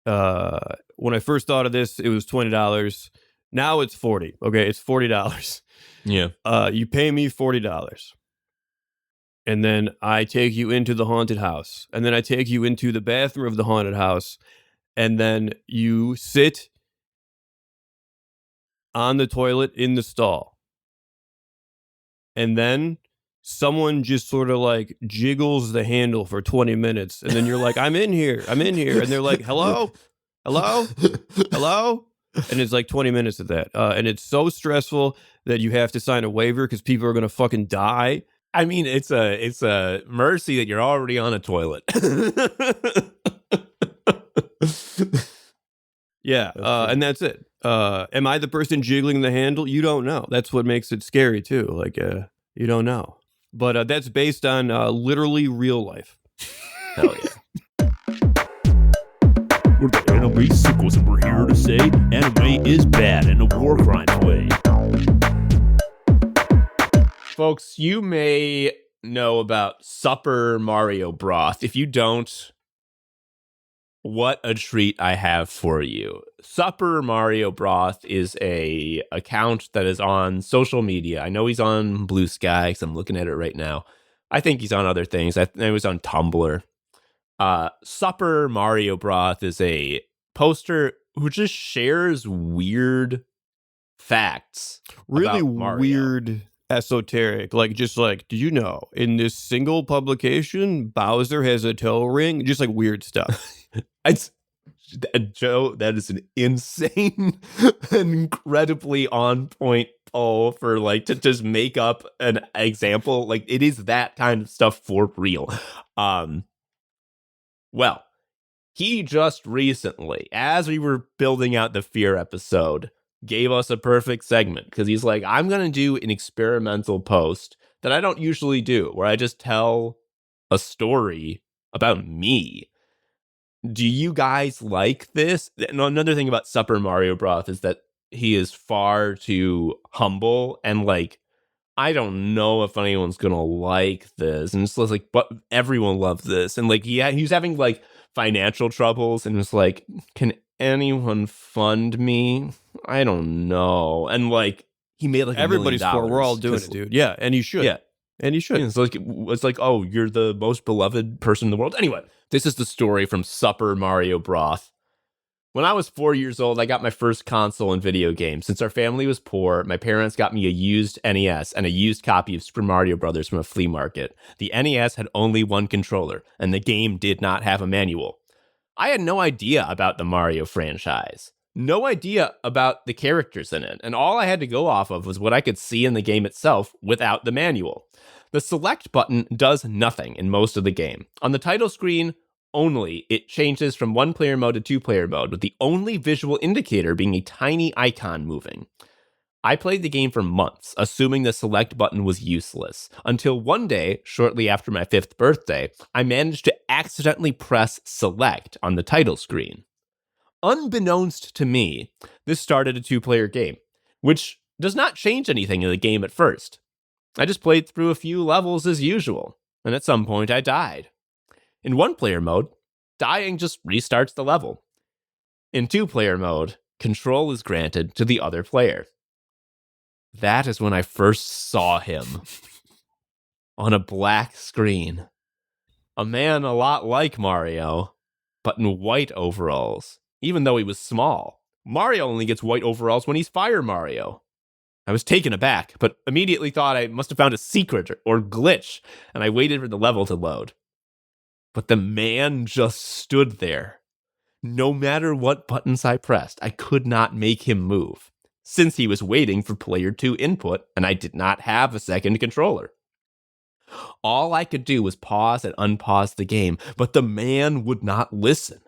When I first thought of this, it was $20. Now it's $40. Okay, it's $40. Yeah. You pay me $40. And then I take you into the haunted house. And then I take you into the bathroom of the haunted house. And then you sit on the toilet in the stall. And then someone just sort of like jiggles the handle for 20 minutes. And then you're like, I'm in here. And they're like, hello? Hello? Hello? And it's like 20 minutes of that. And it's so stressful that you have to sign a waiver because people are going to fucking die. I mean, it's a mercy that you're already on a toilet. Yeah, and that's it. Am I the person jiggling the handle? You don't know. That's what makes it scary too. Like, you don't know. But that's based on literally real life. Hell yeah. We're the anime Sickos, and we're here to say anime is bad in a war crimes way. Folks, you may know about Supper Mario Broth. If you don't, what a treat I have for you. Supper Mario Broth is a account that is on social media. I know he's on Blue Sky because I'm looking at it right now. I think he's on other things. I think he was on Tumblr. Supper Mario Broth is a poster who just shares weird facts. Really about Mario. weird, esoteric. Like, just like, do you know, in this single publication, Bowser has a toe ring? Just like weird stuff. It's Joe, that is an insane, incredibly on point poll for like to just make up an example. Like it is that kind of stuff for real. Well, he just recently, as we were building out the fear episode, gave us a perfect segment because he's like, I'm gonna do an experimental post that I don't usually do, where I just tell a story about me. Do you guys like this? And another thing about Supper Mario Broth is that he is far too humble and like, I don't know if anyone's gonna like this. And it's just like, but everyone loves this. And like, he's having like financial troubles and was like, can anyone fund me? I don't know. And like, he made like Everybody's $1 million. poor. We're all doing it, dude. Yeah, and you should. Yeah. And you should. It's like, oh, you're the most beloved person in the world. Anyway, this is the story from Supper Mario Broth. When I was 4 years old, I got my first console and video game. Since our family was poor, my parents got me a used NES and a used copy of Super Mario Brothers from a flea market. The NES had only one controller, and the game did not have a manual. I had no idea about the Mario franchise. No idea about the characters in it, and all I had to go off of was what I could see in the game itself without the manual. The select button does nothing in most of the game. On the title screen only, it changes from one-player mode to two-player mode, with the only visual indicator being a tiny icon moving. I played the game for months, assuming the select button was useless, until one day, shortly after my 5th birthday, I managed to accidentally press select on the title screen. Unbeknownst to me, this started a two-player game, which does not change anything in the game at first. I just played through a few levels as usual, and at some point I died. In one-player mode, dying just restarts the level. In two-player mode, control is granted to the other player. That is when I first saw him. On a black screen. A man a lot like Mario, but in white overalls, even though he was small. Mario only gets white overalls when he's Fire Mario. I was taken aback, but immediately thought I must have found a secret or glitch, and I waited for the level to load. But the man just stood there. No matter what buttons I pressed, I could not make him move, since he was waiting for player 2 input, and I did not have a second controller. All I could do was pause and unpause the game, but the man would not listen.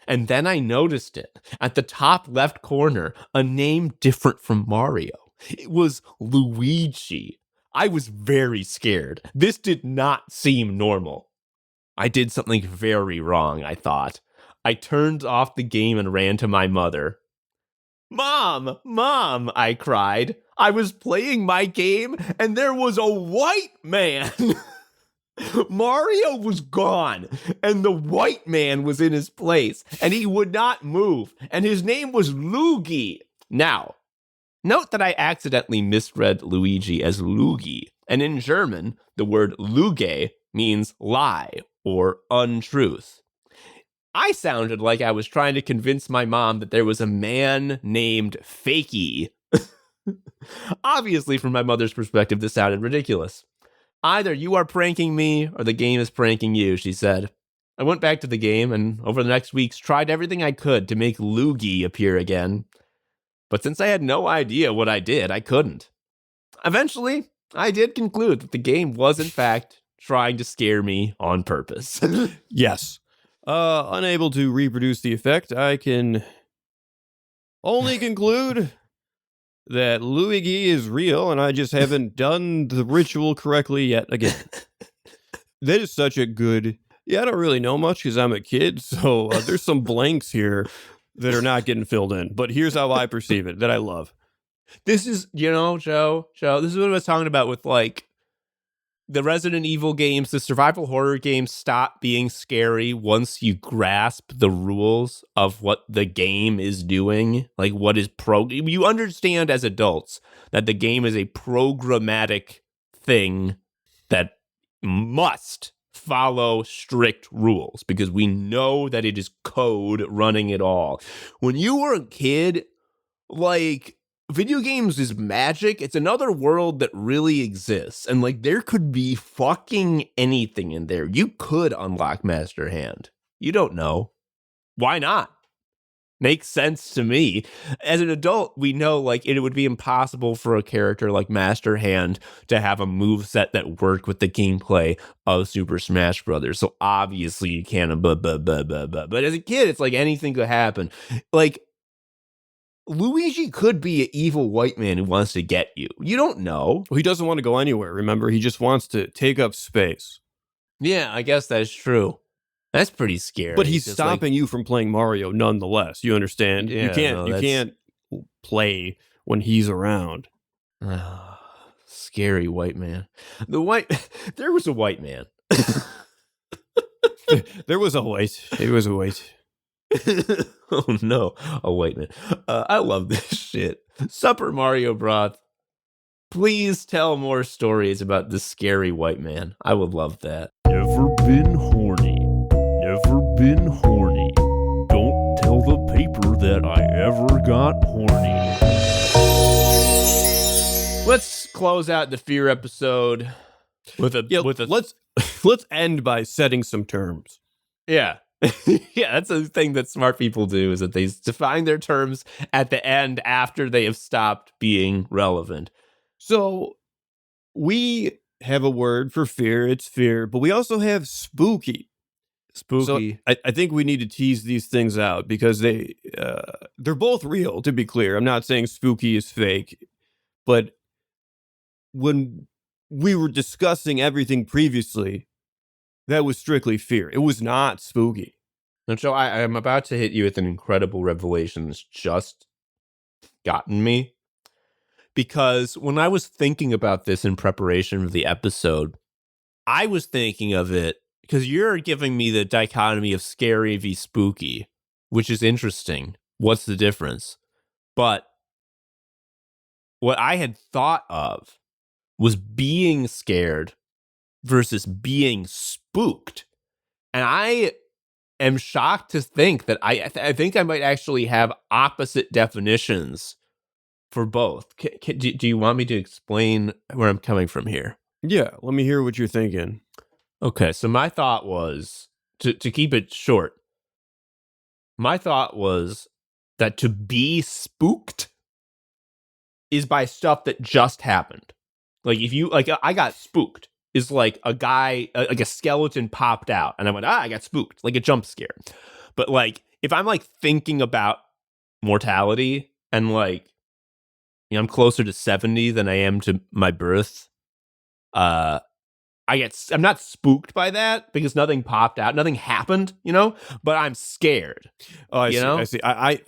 And then I noticed it. At the top left corner, a name different from Mario. It was Luigi. I was very scared. This did not seem normal. I did something very wrong, I thought. I turned off the game and ran to my mother. Mom, I cried. I was playing my game and there was a white man. Mario was gone, and the white man was in his place, and he would not move, and his name was Luigi. Now, note that I accidentally misread Luigi as Luigi, and in German, the word Lüge means lie or untruth. I sounded like I was trying to convince my mom that there was a man named Fakey. Obviously, from my mother's perspective, this sounded ridiculous. Either you are pranking me or the game is pranking you, she said. I went back to the game and over the next weeks tried everything I could to make Luigi appear again. But since I had no idea what I did, I couldn't. Eventually, I did conclude that the game was in fact trying to scare me on purpose. Yes. Unable to reproduce the effect, I can only conclude that Luigi is real, and I just haven't done the ritual correctly yet again. That is such a good... Yeah, I don't really know much because I'm a kid, so there's some blanks here that are not getting filled in. But here's how I perceive it, that I love. This is, Joe, this is what I was talking about with, like, the Resident Evil games, the survival horror games stop being scary once you grasp the rules of what the game is doing. Like, what is you understand as adults that the game is a programmatic thing that must follow strict rules because we know that it is code running it all. When you were a kid, like, video games is magic. It's another world that really exists. And like, there could be fucking anything in there. You could unlock Master Hand. You don't know. Why not? Makes sense to me. As an adult, we know like it would be impossible for a character like Master Hand to have a moveset that worked with the gameplay of Super Smash Brothers. So obviously you can't. But as a kid, it's like anything could happen. Like, Luigi could be an evil white man who wants to get you. You don't know. Well, he doesn't want to go anywhere, remember? He just wants to take up space. Yeah, I guess that's true. That's pretty scary. But he's stopping you from playing Mario nonetheless. You understand? Yeah, you can't play when he's around. Scary white man. There was a white man. There was a wait. It was a wait. Oh no. Oh wait, man. I love this shit. Super Mario Broth. Please tell more stories about the scary white man. I would love that. Never been horny. Never been horny. Don't tell the paper that I ever got horny. Let's close out the fear episode with a let's end by setting some terms. yeah. Yeah, that's a thing that smart people do, is that they define their terms at the end after they have stopped being relevant. So we have a word for fear. It's fear, but we also have spooky. Spooky. So I think we need to tease these things out because they're both real, to be clear. I'm not saying spooky is fake, but when we were discussing everything previously, that was strictly fear. It was not spooky. And so I am about to hit you with an incredible revelation that's just gotten me. Because when I was thinking about this in preparation for the episode, I was thinking of it because you're giving me the dichotomy of scary v spooky, which is interesting. What's the difference? But what I had thought of was being scared versus being spooked. And I am shocked to think that I think I might actually have opposite definitions for both. Do you want me to explain where I'm coming from here? Yeah, let me hear what you're thinking. Okay, so my thought was, to keep it short, my thought was that to be spooked is by stuff that just happened. Like if you, like I got spooked is like a guy, like a skeleton popped out and I went, I got spooked, like a jump scare. But like if I'm like thinking about mortality and like, you know, I'm closer to 70 than I am to my birth, I'm not spooked by that because nothing popped out, nothing happened, you know, but I'm scared. Oh, I see. I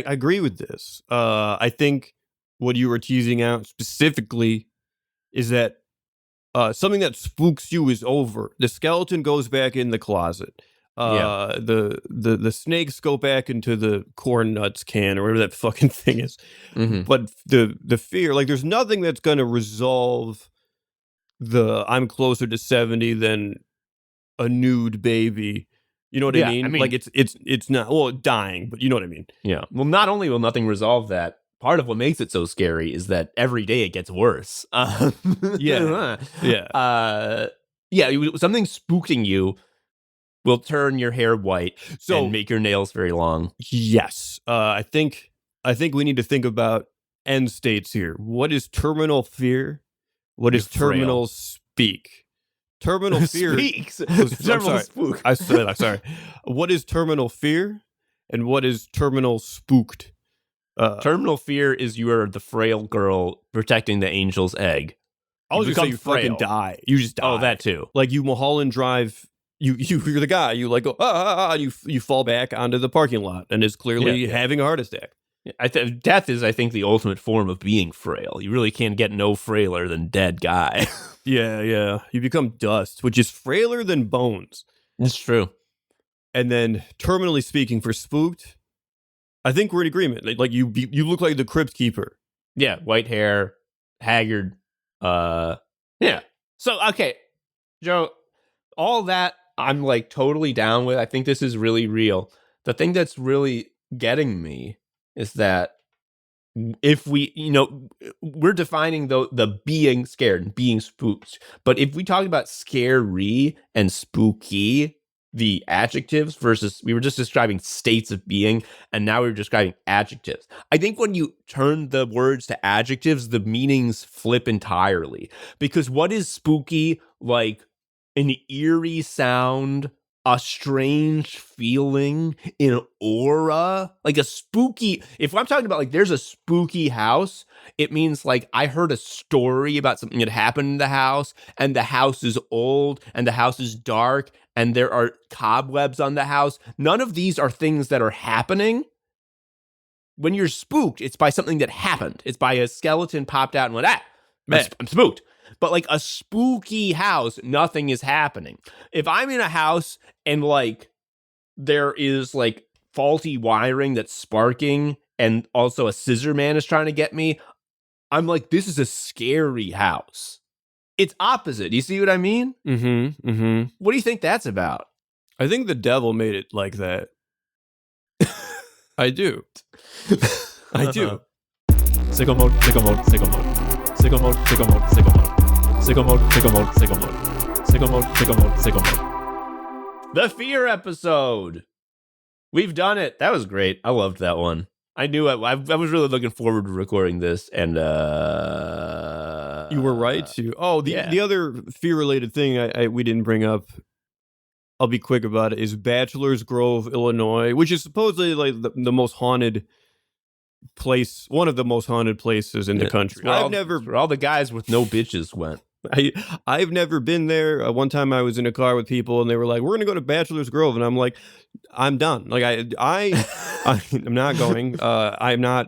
agree with this. I think what you were teasing out specifically is that something that spooks you is over. The skeleton goes back in the closet. The snakes go back into the corn nuts can or whatever that fucking thing is. Mm-hmm. But the fear, like there's nothing that's going to resolve the I'm closer to 70 than a nude baby. You know what I mean? Like it's not, well, dying, but you know what I mean? Yeah. Well, not only will nothing resolve that, part of what makes it so scary is that every day it gets worse. Yeah. Something spooking you will turn your hair white and make your nails very long. Yes. I think we need to think about end states here. What is terminal fear? What is terminal speak? Terminal fear speaks. Terminal spook. I'm sorry. What is terminal fear and what is terminal spooked? Terminal fear is you are the frail girl protecting the angel's egg. I was gonna say you fucking die. You just die. Oh, that too. Like you Mulholland Drive. You're the guy. You like go and you fall back onto the parking lot and is clearly having a heart attack. Death is, I think, the ultimate form of being frail. You really can't get no frailer than dead guy. Yeah. You become dust, which is frailer than bones. That's true. And then, terminally speaking, for spooked, I think we're in agreement. Like you look like the Crypt Keeper. Yeah, white hair, haggard. Yeah. So, okay, Joe, all that I'm like totally down with. I think this is really real. The thing that's really getting me is that if we, we're defining the being scared and being spooked. But if we talk about scary and spooky, the adjectives versus, we were just describing states of being, and now we're describing adjectives. I think when you turn the words to adjectives, the meanings flip entirely. Because what is spooky? Like an eerie sound, a strange feeling, an aura, like a spooky. If I'm talking about like there's a spooky house, it means like I heard a story about something that happened in the house, and the house is old, and the house is dark, and there are cobwebs on the house. None of these are things that are happening. When you're spooked, it's by something that happened. It's by a skeleton popped out and went, I'm spooked. But like a spooky house, nothing is happening. If I'm in a house and like there is like faulty wiring that's sparking and also a scissor man is trying to get me, I'm like, this is a scary house. It's opposite. You see what I mean? Mm-hmm. Mm-hmm. What do you think that's about? I think the devil made it like that. I do. I do. Sicko mode, sicko mode, sicko mode. Sicko mode, sicko mode, sicko mode. Sicko mode, sicko mode, sicko mode. Sicko mode, sicko mode, sicko mode. The fear episode. We've done it. That was great. I loved that one. I knew it. I was really looking forward to recording this, and you were right to. Oh, the other fear-related thing we didn't bring up, I'll be quick about it, is Bachelor's Grove, Illinois, which is supposedly like the most haunted place, one of the most haunted places in the country. Where all the guys with no bitches went. I've never been there. One time I was in a car with people and they were like, "We're gonna go to Bachelor's Grove," and I'm like, "I'm done." Like I'm not going. I'm not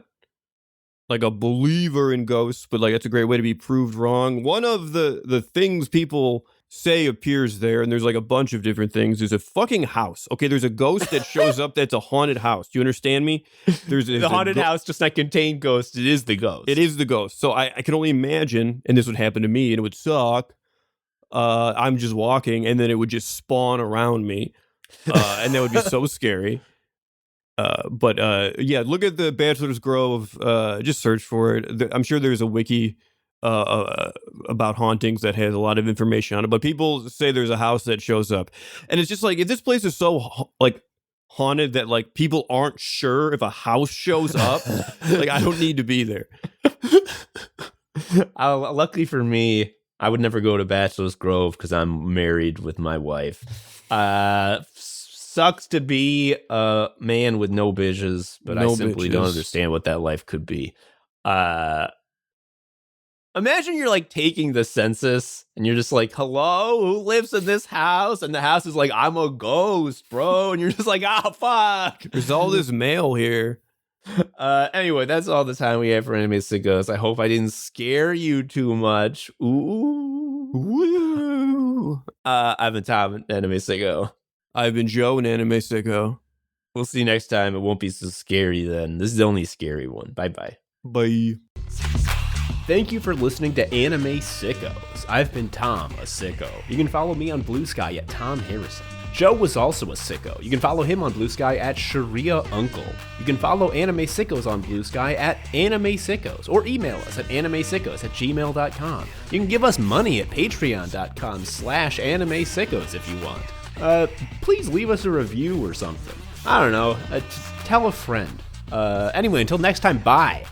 like a believer in ghosts, but like it's a great way to be proved wrong. One of the things people say appears there, and there's like a bunch of different things. There's a fucking house. Okay, there's a ghost that shows up that's a haunted house. Do you understand me? There's the haunted house does not contain ghosts. It is the ghost. It is the ghost. So I can only imagine, and this would happen to me, and it would suck. I'm just walking, and then it would just spawn around me, and that would be so scary. But yeah, look at the Bachelor's Grove. Just search for it. I'm sure there's a wiki about hauntings that has a lot of information on it, but people say there's a house that shows up, and it's just like, if this place is so like haunted that like people aren't sure if a house shows up, like I don't need to be there. Luckily for me, I would never go to Bachelor's Grove because I'm married with my wife. Sucks to be a man with no bitches, but I simply don't understand what that life could be. Imagine you're like taking the census and you're just like, "Hello, who lives in this house?" And the house is like, "I'm a ghost, bro." And you're just like, "Ah, fuck. There's all this mail here." Anyway, that's all the time we have for Anime Sickos. I hope I didn't scare you too much. Ooh. Woo. I've been Tom, Anime Sicko. I've been Joe, an Anime Sicko. We'll see you next time. It won't be so scary then. This is the only scary one. Bye-bye. Bye. Thank you for listening to Anime Sickos. I've been Tom, a sicko. You can follow me on Blue Sky at Tom Harrison. Joe was also a sicko. You can follow him on Blue Sky at Sharia Uncle. You can follow Anime Sickos on Blue Sky at Anime Sickos, or email us at animesickos@gmail.com. You can give us money at patreon.com/Anime Sickos if you want. Please leave us a review or something. I don't know. Tell a friend. Anyway, until next time, bye.